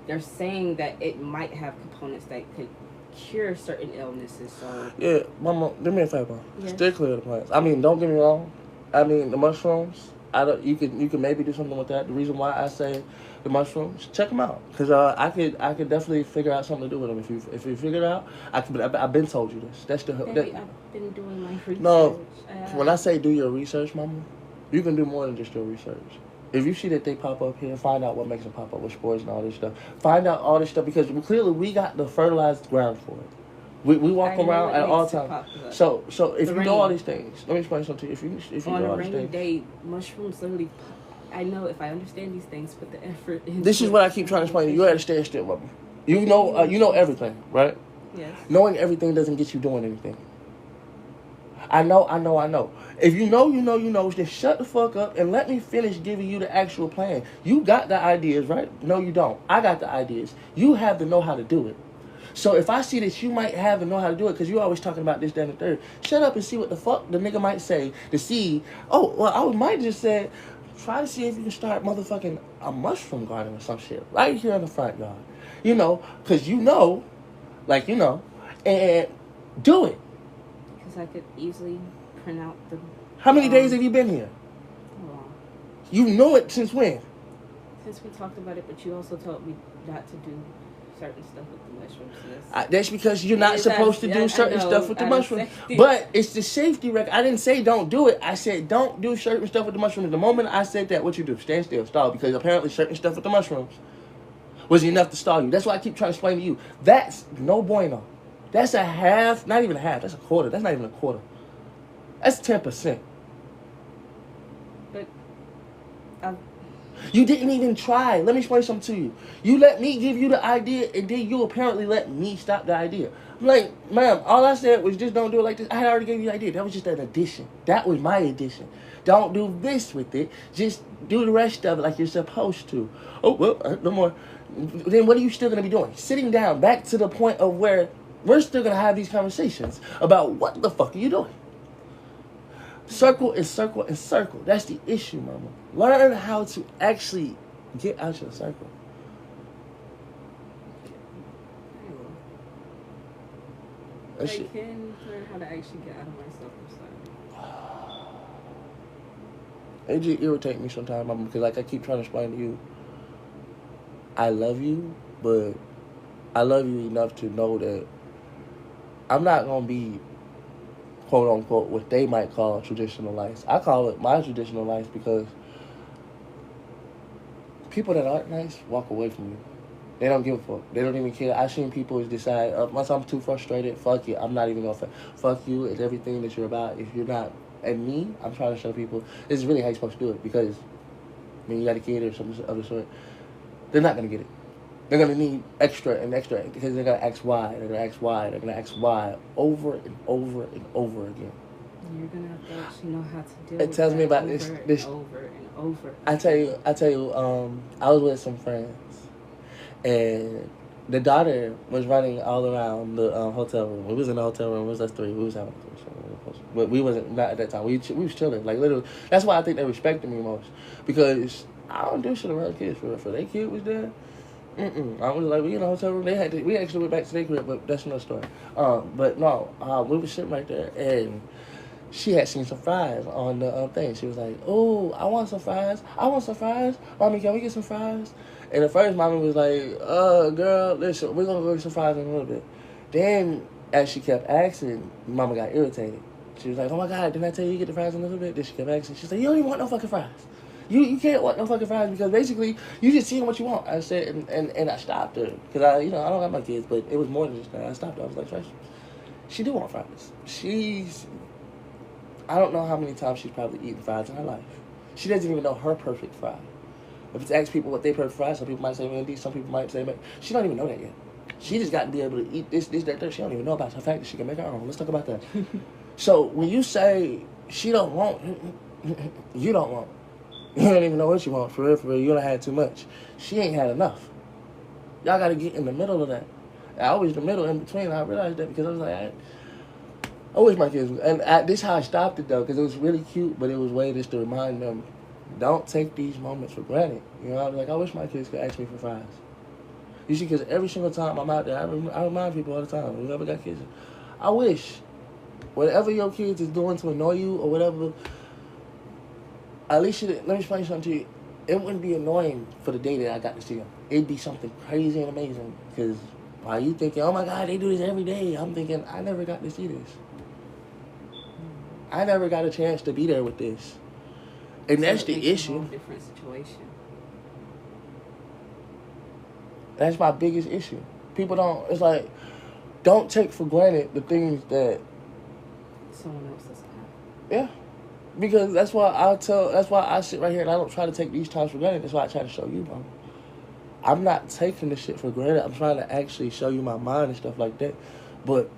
They're saying that it might have components that could cure certain illnesses. So Yeah, Mama, do me a favor. Yes. Stay clear of the plants. I mean, don't get me wrong. I mean, the mushrooms. You can maybe do something with that. The reason why I say the mushrooms, check them out, because I could definitely figure out something to do with them. If you figure it out, I've been told you this. That's the Baby, I've been doing my research. No, when I say do your research, Mama, you can do more than just your research. If you see that they pop up here, find out what makes them pop up with spores and all this stuff. Find out all this stuff, because clearly we got the fertilized ground for it. We walk around at all times. So if you know all these things, let me explain something to you. If you on know a all these rainy things, day, mushrooms literally. I know if I understand these things, put the effort in. this is what I keep trying to explain to you. You're at a standstill, Mama. You know everything, right? Yes. Knowing everything doesn't get you doing anything. I know. If you know, then shut the fuck up and let me finish giving you the actual plan. You got the ideas, right? No, you don't. I got the ideas. You have to know how to do it. So if I see that you might have to know how to do it, because you're always talking about this, that, and the third, shut up and see what the fuck the nigga might say to see, I might just say, try to see if you can start motherfucking a mushroom garden or some shit right here in the front yard. Because and do it. Because I could easily print out the... How many days have you been here? Long. You know it since when? Since we talked about it, but you also told me not to do certain stuff with the mushrooms. That's because you're not supposed to do certain stuff with the mushrooms. But it's the safety record. I didn't say don't do it. I said don't do certain stuff with the mushrooms. The moment I said that, what you do? Stand still, stall. Because apparently certain stuff with the mushrooms was enough to stall you. That's why I keep trying to explain to you. That's no bueno. That's a half, not even a half. That's a quarter. That's not even a quarter. That's 10%. But you didn't even try. Let me explain something to you. You let me give you the idea, and then you apparently let me stop the idea. I'm like, ma'am, all I said was just don't do it like this. I had already gave you the idea. That was just an addition. That was my addition. Don't do this with it. Just do the rest of it like you're supposed to. Oh, well, no more. Then what are you still going to be doing? Sitting down back to the point of where we're still going to have these conversations about what the fuck are you doing? Circle and circle and circle. That's the issue, Mama. Learn how to actually get out your circle. I can learn how to actually get out of my circle. It just irritates me sometimes, Mama, because like I keep trying to explain to you, I love you, but I love you enough to know that I'm not going to be quote unquote what they might call traditional life. I call it my traditional life because people that aren't nice walk away from you. They don't give a fuck. They don't even care. I've seen people decide, once I'm too frustrated, fuck you. I'm not even going to fuck you. It's everything that you're about. If you're not, and me, I'm trying to show people, this is really how you're supposed to do it, because when you got a kid or something of the sort, they're not going to get it. They're going to need extra and extra, because they're going to ask why. They're going to ask why. They're going to ask why over and over and over again. You're going to have to actually know how to deal it with tells that me about over this and over and over. I tell you, I was with some friends, and the daughter was running all around the hotel room. We was in the hotel room. It was us three. We was having a conversation. But we wasn't, not at that time. We was chilling. Like, literally. That's why I think they respected me most. Because I don't do shit around kids. For their kid was there. I was like, we in the hotel room. We actually went back to their crib, but that's another story. But no, we were sitting right there, and she had seen some fries on the thing. She was like, oh, I want some fries. Mommy, can we get some fries? And at first, Mommy was like, girl, listen, we're going to go get some fries in a little bit. Then, as she kept asking, Mama got irritated. She was like, oh my God, didn't I tell you to get the fries in a little bit? Then she kept asking. She's like, you don't even want no fucking fries. You can't want no fucking fries because basically you just seeing what you want. I said, and I stopped her because I don't got my kids, but it was more than just that. I stopped her. I was like, Tracy, she do want fries. I don't know how many times she's probably eaten fries in her life. She doesn't even know her perfect fry. If it's ask people what they perfect fries, some people might say Wendy's, some people might say, she don't even know that yet. She just got to be able to eat this, that. She don't even know about the fact that she can make her own. Let's talk about that. So when you say she don't want, You don't want. You don't even know what you want. For real, for real. You done had too much. She ain't had enough. Y'all got to get in the middle of that. I was the middle in between. I realized that because I was like, I wish my kids. And this is how I stopped it though, because it was really cute, but it was way just to remind them, don't take these moments for granted. You know, I was like, I wish my kids could ask me for fries. You see, because every single time I'm out there, I remind people all the time, whoever got kids, I wish whatever your kids is doing to annoy you or whatever, at least let me explain something to you. It wouldn't be annoying for the day that I got to see them. It'd be something crazy and amazing. Because while you thinking, oh my God, they do this every day, I'm thinking, I never got to see this. I never got a chance to be there with this. And so that's the issue. A whole different situation. That's my biggest issue. People don't, it's like, don't take for granted the things that someone else doesn't have. Yeah. Because that's why I sit right here and I don't try to take these times for granted. That's why I try to show you, bro. I'm not taking this shit for granted. I'm trying to actually show you my mind and stuff like that. But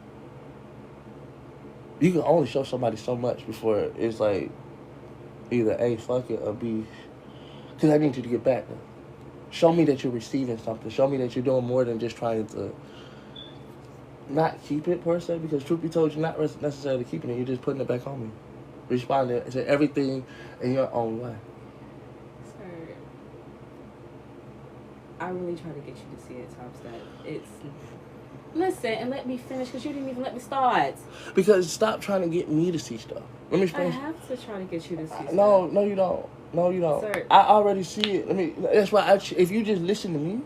you can only show somebody so much before it's like either A, fuck it, or B, because I need you to get back there. Show me that you're receiving something. Show me that you're doing more than just trying to not keep it per se, because truth be told, you're not necessarily keeping it. You're just putting it back on me. Responding to everything in your own way. Sir, I really try to get you to see it, Tops, that it's... Listen, and let me finish, because you didn't even let me start. Because stop trying to get me to see stuff. Let me explain. I have to try to get you to see stuff. No, you don't. No, you don't. Sir. I already see it. That's why if you just listen to me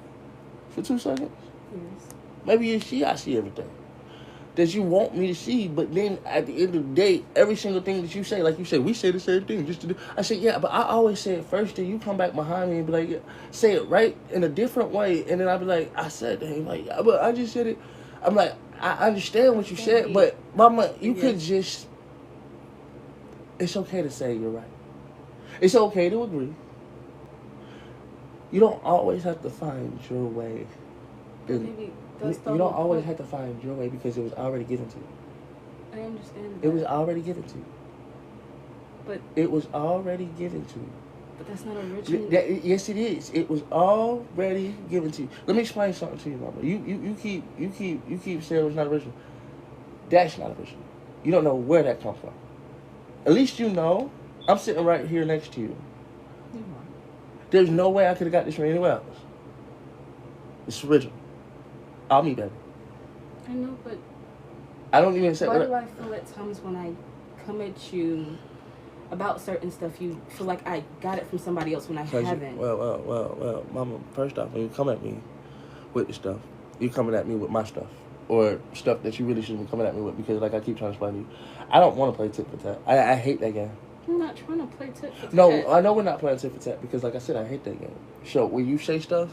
for 2 seconds, yes. Maybe you see I see everything that you want me to see, but then at the end of the day, every single thing that you say, like you said, we say the same thing just to do. I said, yeah, but I always say it first, then you come back behind me and be like, yeah, say it right in a different way, and then I'll be like, I said that. He's like, yeah, but I just said it. I'm like, I understand what you said, but Mama, you could just. It's okay to say you're right. It's okay to agree. You don't always have to find your way. Maybe you don't always have to find your way because it was already given to you. I understand that. It was already given to you. But it was already given to you. But that's not original. Yes, it is. It was already given to you. Let me explain something to you, Mama. You keep saying it's not original. That's not original. You don't know where that comes from. At least you know. I'm sitting right here next to you. There's no way I could have got this from anywhere else. It's original. I'll meet baby. I know, but I don't even say. Why do I feel at times when I come at you about certain stuff, you feel like I got it from somebody else when I haven't? Well, Mama. First off, when you come at me with the stuff, you're coming at me with my stuff or stuff that you really shouldn't be coming at me with, because, like I keep trying to explain to you, I don't want to play tit for tat. I hate that game. I'm not trying to play tit for tat. No, I know we're not playing tit for tat because, like I said, I hate that game. So when you say stuff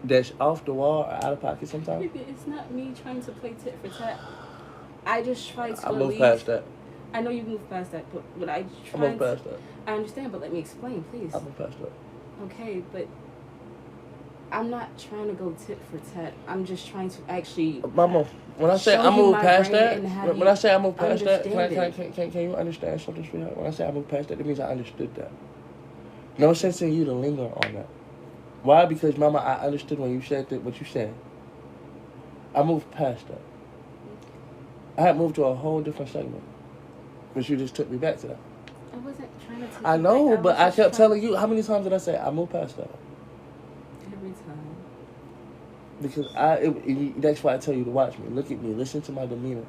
that's off the wall or out of pocket sometimes, Maybe it's not me trying to play tit for tat. I just try to. I move past that. I know you move past that, but what I try. I move past that. I understand, but let me explain, please. I move past that. Okay, but I'm not trying to go tit for tat. I'm just trying to actually. Mama, when I say I move past that, when I say I move past that, can you understand something, sweetheart? When I say I move past that, it means I understood that. No sense in you to linger on that. Why? Because, Mama, I understood when you said that, what you said. I moved past that. I had moved to a whole different segment, but you just took me back to that. I wasn't trying to take I know, but I kept telling you. How many times did I say I moved past that? Every time. Because that's why I tell you to watch me. Look at me. Listen to my demeanor.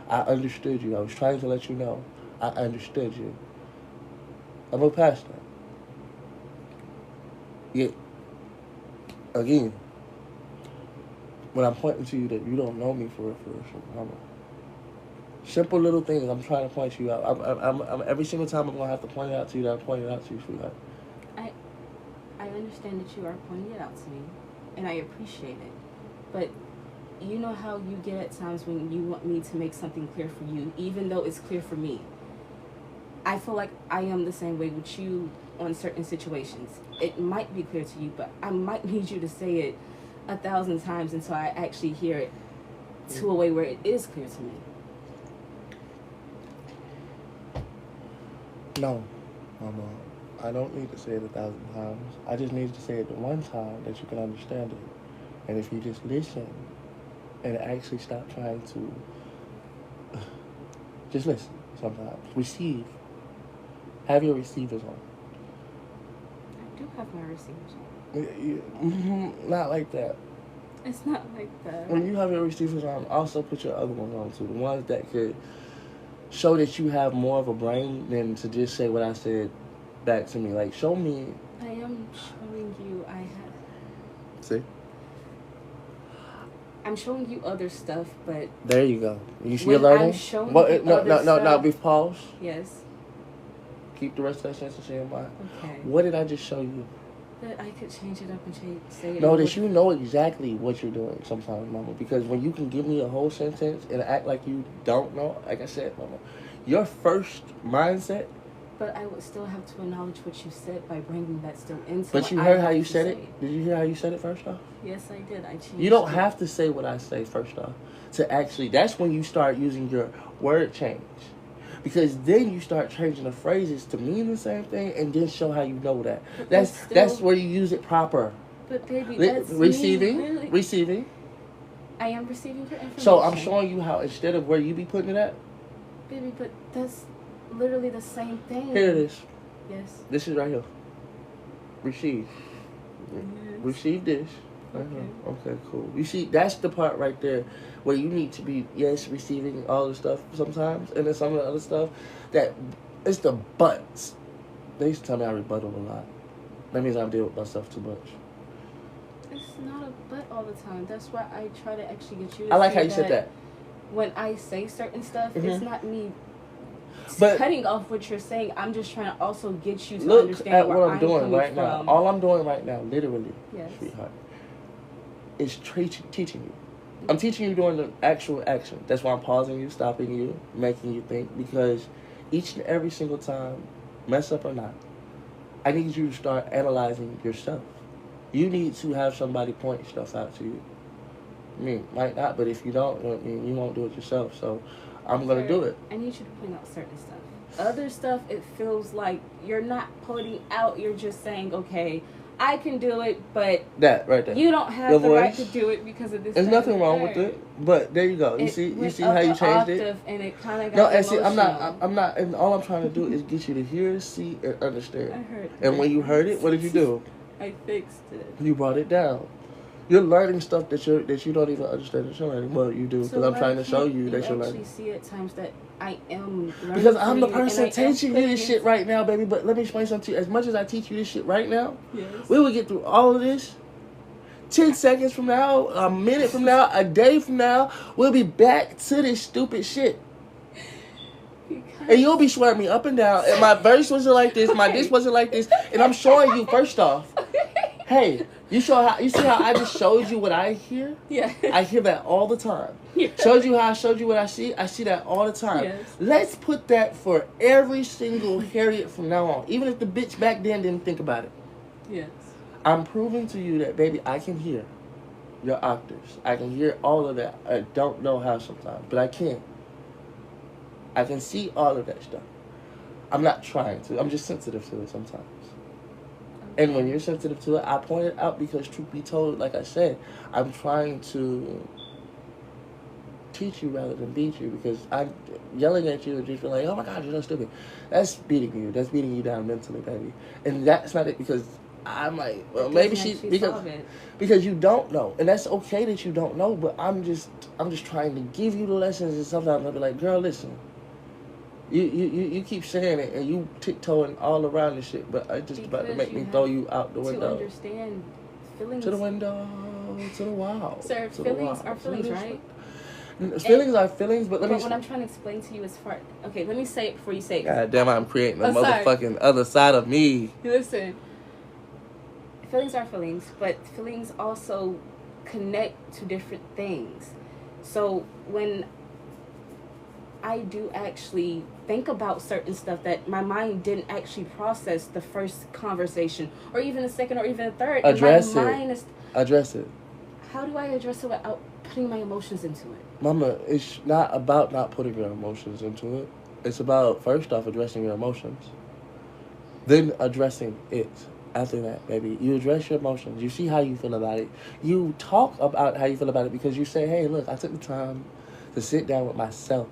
I understood you. I was trying to let you know. I understood you. I moved past that. Yet, again, when I'm pointing to you that you don't know me for real, Mama. Simple little things I'm trying to point you out. I'm every single time I'm gonna have to point it out to you that I'm pointing it out to you, sweetheart. I understand that you are pointing it out to me, and I appreciate it. But you know how you get at times when you want me to make something clear for you, even though it's clear for me. I feel like I am the same way with you on certain situations. It might be clear to you, but I might need you to say it 1,000 times until I actually hear it to a way where it is clear to me. No. Mama, I don't need to say it 1,000 times. I just need to say it the one time that you can understand it. And if you just listen and actually stop trying to just listen sometimes. Receive. Have your receivers on. I do have my receivers on. Not like that. It's not like that. When you have your receivers on, also put your other ones on too. The ones that could show that you have more of a brain than to just say what I said back to me. Like, show me. I am showing you I have. See? I'm showing you other stuff, but there you go. You see when you're learning? I'm showing you other No, stuff, be pause. Yes. Keep the rest of that sentence in mind. Okay. What did I just show you? That I could change it up and say it. No, that you know exactly what you're doing sometimes, Mama. Because when you can give me a whole sentence and act like you don't know, like I said, Mama, your first mindset. But I would still have to acknowledge what you said by bringing that still into. But you heard how you said it? Did you hear how you said it first off? Yes, I did. I changed. You don't have to say what I say first off to actually. That's when you start using your word change. Because then you start changing the phrases to mean the same thing, and then show how you know that. That's where you use it proper. But baby, that's receiving. Receiving. I am receiving your information. So I'm showing you how instead of where you be putting it at. Baby, but that's literally the same thing. Here it is. Yes. This is right here. Receive. Yes. Receive this. Okay. Okay, cool. You see, that's the part right there where you need to be, yes, receiving all the stuff sometimes, and then some of the other stuff, that it's the buts. They used to tell me I rebuttal a lot. That means I deal with myself too much. It's not a but all the time. That's why I try to actually get you to I like how you said that. When I say certain stuff, it's not me but cutting off what you're saying. I'm just trying to also get you to look understand at where what I'm doing coming right now. from. All I'm doing right now, literally, Yes. sweetheart, is teaching you. I'm teaching you doing the actual action. That's why I'm pausing you, stopping you, making you think. Because each and every single time, mess up or not, I need you to start analyzing yourself. You need to have somebody point stuff out to you. I mean, might not, but if you don't, you won't do it yourself. So I'm going to do it. I need you to point out certain stuff. Other stuff, it feels like you're not pointing out. You're just saying, okay, I can do it, but that right there. You don't have the right to do it because of this. There's nothing wrong with it, but there you go. You see how you changed it. And it kind of got no, and see, emotional. I'm not, and all I'm trying to do is get you to hear, see, and understand. I heard. And when you heard it, what did you do? I fixed it. You brought it down. You're learning stuff that you don't even understand that you're learning. Well, you do, because I'm trying to show you that you're learning. You actually see at times that I am learning. Because I'm the person teaching you this shit right now, baby. But let me explain something to you. As much as I teach you this shit right now, yes, we will get through all of this. 10 seconds from now, a minute from now, a day from now, we'll be back to this stupid shit. And you'll be swearing me up and down. And my verse wasn't like this, my this wasn't like this. And I'm showing you, first off, hey, you see how I just showed you what I hear? Yeah. I hear that all the time. Yeah. Showed you how I showed you what I see that all the time. Yes. Let's put that for every single Harriet from now on. Even if the bitch back then didn't think about it. Yes. I'm proving to you that, baby, I can hear your octaves. I can hear all of that. I don't know how sometimes, but I can. I can see all of that stuff. I'm not trying to. I'm just sensitive to it sometimes. And when you're sensitive to it, I point it out because, truth be told, like I said, I'm trying to teach you rather than beat you, because I'm yelling at you and just feel like, oh my God, you're so stupid. That's beating you. That's beating you down mentally, baby. And that's not it, because I'm like, well, maybe because you don't know. And that's okay that you don't know, but I'm just trying to give you the lessons, and sometimes I'll be like, girl, listen. You keep saying it and you tiptoeing all around this shit, but it's just about to make me throw you out the window. To understand feelings. To the window, to the wall. Sir, feelings are feelings, right? Feelings are feelings, but let me. What I'm trying to explain to you is okay, let me say it before you say it. God damn, I'm creating a motherfucking other side of me. Listen. Feelings are feelings, but feelings also connect to different things. So when I do actually think about certain stuff that my mind didn't actually process the first conversation, or even the second, or even the third. Address it. How do I address it without putting my emotions into it? Mama, it's not about not putting your emotions into it. It's about, first off, addressing your emotions. Then addressing it. After that, baby, you address your emotions. You see how you feel about it. You talk about how you feel about it because you say, hey, look, I took the time to sit down with myself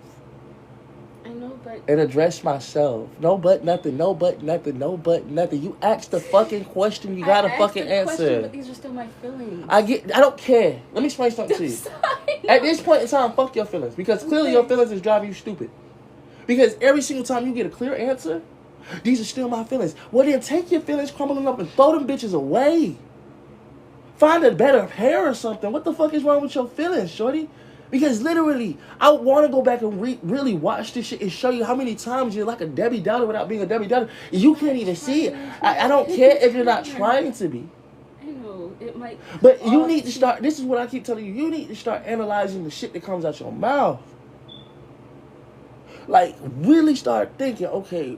I know, but and address myself. No but nothing, no but nothing, no but nothing. You ask the fucking question, you gotta fucking the answer. question, but these are still my feelings. I don't care. Let me explain something to you. At this point in time, fuck your feelings. Because clearly your feelings is driving you stupid. Because every single time you get a clear answer, these are still my feelings. Well, then take your feelings crumbling up and throw them bitches away. Find a better pair or something. What the fuck is wrong with your feelings, shorty? Because literally, I want to go back and really watch this shit and show you how many times you're like a Debbie Downer without being a Debbie Downer. You can't even see it. I don't care if you're not trying to be. I know, it might... But you need to start, this is what I keep telling you, you need to start analyzing the shit that comes out your mouth. Like, really start thinking, okay,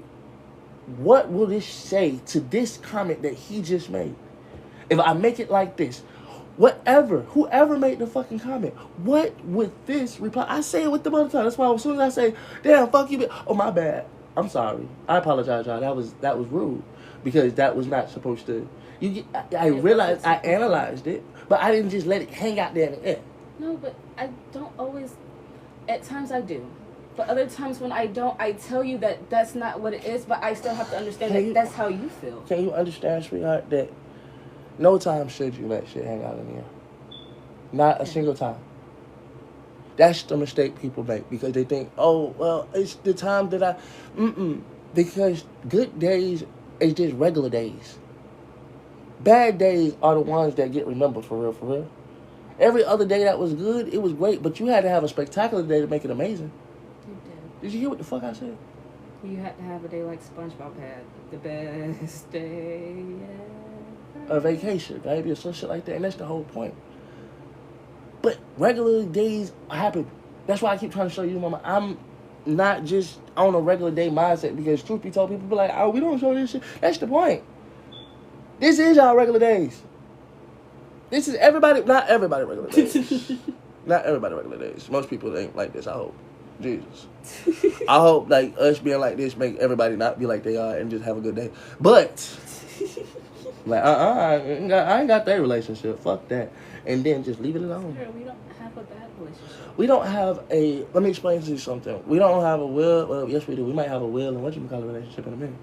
what will this say to this comment that he just made? If I make it like this, whoever made the fucking comment, what would this reply? I say it with them all the time. That's why as soon as I say, damn, fuck you, oh, my bad. I'm sorry. I apologize, y'all. That was rude. Because that was not supposed to. I realized, I analyzed it, but I didn't just let it hang out there in the air. No, but I don't always, at times I do. But other times when I don't, I tell you that that's not what it is, but I still have to understand that's how you feel. Can you understand, sweetheart, that no time should you let shit hang out in the air? Not a single time. That's the mistake people make because they think, oh, well, it's the time that because good days is just regular days. Bad days are the ones that get remembered for real, for real. Every other day that was good, it was great, but you had to have a spectacular day to make it amazing. You did. Did you hear what the fuck I said? You had to have a day like SpongeBob had. The best day ever. A vacation, baby, or some shit like that, and that's the whole point. But regular days happen. That's why I keep trying to show you, mama, I'm not just on a regular day mindset because truth be told, people be like, oh, we don't show this shit. That's the point. This is our regular days. This is everybody, not everybody regular days. Not everybody regular days. Most people ain't like this, I hope. Jesus. I hope like us being like this make everybody not be like they are and just have a good day. But like I ain't got that relationship. Fuck that. And then just leave it alone. Sure, we don't have a bad relationship. We don't have a. Let me explain to you something. We don't have a will. Well, yes, we do. We might have a will and what you call a relationship in a minute.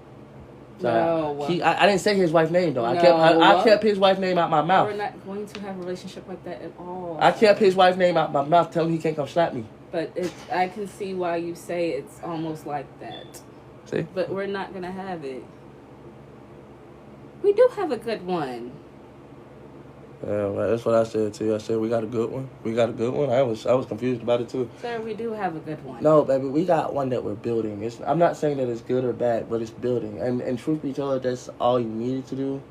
So no. I didn't say his wife's name though. No. I kept his wife's name out my mouth. We're not going to have a relationship like that at all. I kept his wife's name out my mouth. Tell him he can't come slap me. But I can see why you say it's almost like that. See? But we're not gonna have it. We do have a good one. Yeah, well, that's what I said to you. I said we got a good one. We got a good one. I was confused about it too. Sir, we do have a good one. No, baby, we got one that we're building. I'm not saying that it's good or bad, but it's building. And truth be told, that's all you needed to do.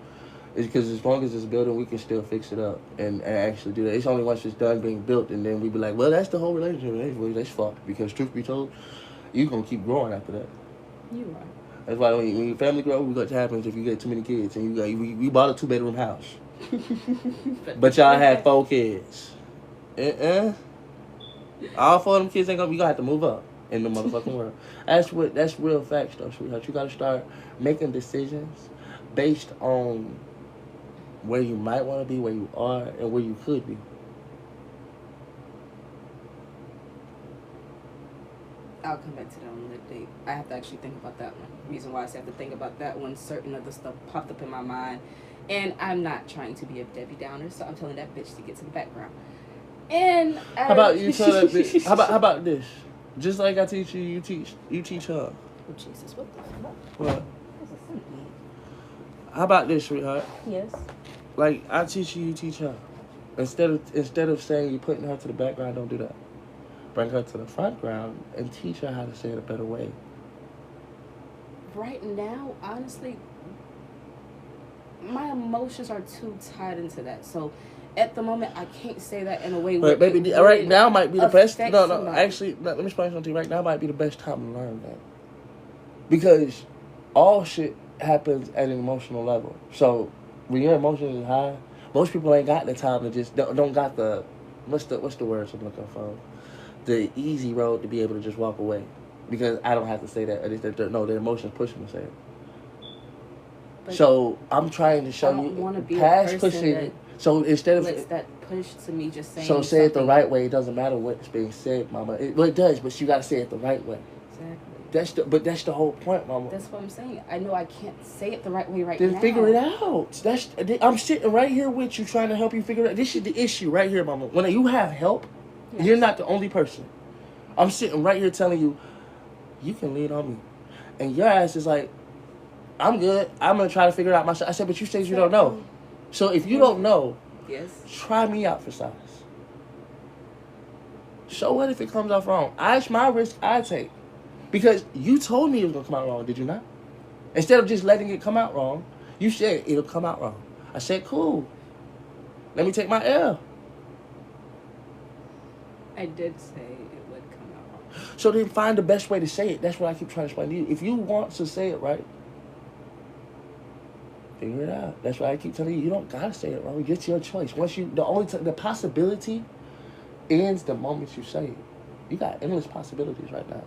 Is because as long as it's building, we can still fix it up and actually do that. It's only once it's done being built, and then we be like, well, that's the whole relationship. That's fucked. Because truth be told, you're going to keep growing after that. You are. That's why when your family grows, what happens if you get too many kids. And we bought a 2-bedroom house. But y'all had 4 kids. All 4 of them kids ain't gonna. We gonna have to move up in the motherfucking world. That's real facts though, sweetheart. You gotta start making decisions based on where you might want to be, where you are, and where you could be. I'll come back to that on that date. I have to actually think about that one. The reason why I say I have to think about that one, certain other stuff popped up in my mind. And I'm not trying to be a Debbie Downer, so I'm telling that bitch to get to the background. And how about you tell that bitch? How about this? Just like I teach you, you teach her. Oh Jesus, what the fuck? What? How about this, sweetheart? Yes. Like I teach you, you teach her. Instead of saying you're putting her to the background, don't do that. Bring her to the front ground and teach her how to say it a better way. Right now, honestly, my emotions are too tied into that. So at the moment, I can't say that in a way where baby, right now might be the best. No, somebody. actually, let me explain something to you. Right now might be the best time to learn that. Because all shit happens at an emotional level. So when your emotions is high, most people ain't got the time to just don't got the what's the word I'm looking for? The easy road to be able to just walk away. Because I don't have to say that. No, the emotions push me to say it. But so I'm trying to show I don't you wanna be a past person pushing. So instead lets of that push to me just saying. so say it the something. right way. It doesn't matter what's being said, Mama. Well, it does, but you gotta say it the right way. Exactly. That's the whole point, Mama. That's what I'm saying. I know I can't say it the right way right Then now. figure it out. I'm sitting right here with you, trying to help you figure it out. This is the issue right here, Mama. When you have help, Yes. you're not the only person. I'm sitting right here telling you, you can lean on me, and your ass is like, I'm good. I'm gonna try to figure it out myself. I said, but you said you don't know. So if you don't know, yes, try me out for size. So what if it comes off wrong? It's my risk I take. Because you told me it was going to come out wrong, did you not? Instead of just letting it come out wrong, you said it'll come out wrong. I said, cool. Let me take my L. I did say it would come out wrong. So then find the best way to say it. That's what I keep trying to explain to you. If you want to say it right, figure it out. That's why I keep telling you, you don't got to say it wrong. It's your choice. The possibility ends the moment you say it. You got endless possibilities right now.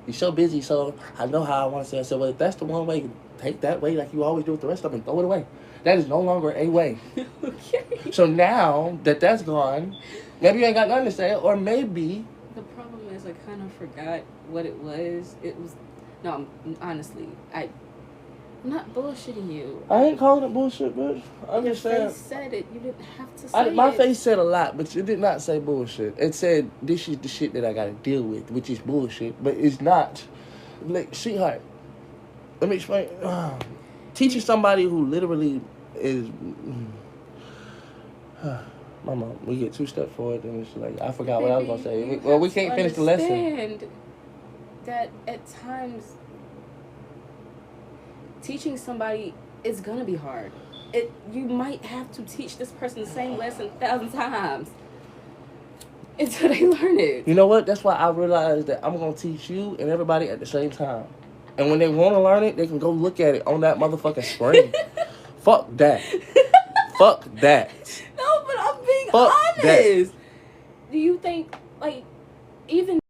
You're so busy, so I know how I want to say it. So, well, if that's the one way, take that way like you always do with the rest of them and throw it away. That is no longer a way. Okay. So now that that's gone, maybe you ain't got nothing to say, or maybe... The problem is I kind of forgot what it was. It was... No, honestly, I'm not bullshitting you. I ain't calling it bullshit, bitch. I'm just saying... Your face said it. You didn't have to say My it. face said a lot, but it did not say bullshit. It said, this is the shit that I gotta deal with, which is bullshit, but it's not. Like, sweetheart, let me explain. Teaching somebody who literally is... Mama, we get 2 steps forward, and it's like, I forgot what I was gonna say. We can't finish the lesson. Understand that at times, teaching somebody is gonna be hard. You might have to teach this person the same lesson 1,000 times until they learn it. You know what? That's why I realized that I'm gonna teach you and everybody at the same time. And when they want to learn it, they can go look at it on that motherfucking screen. Fuck that. Fuck that. No, but I'm being Fuck honest. that. Do you think, like, even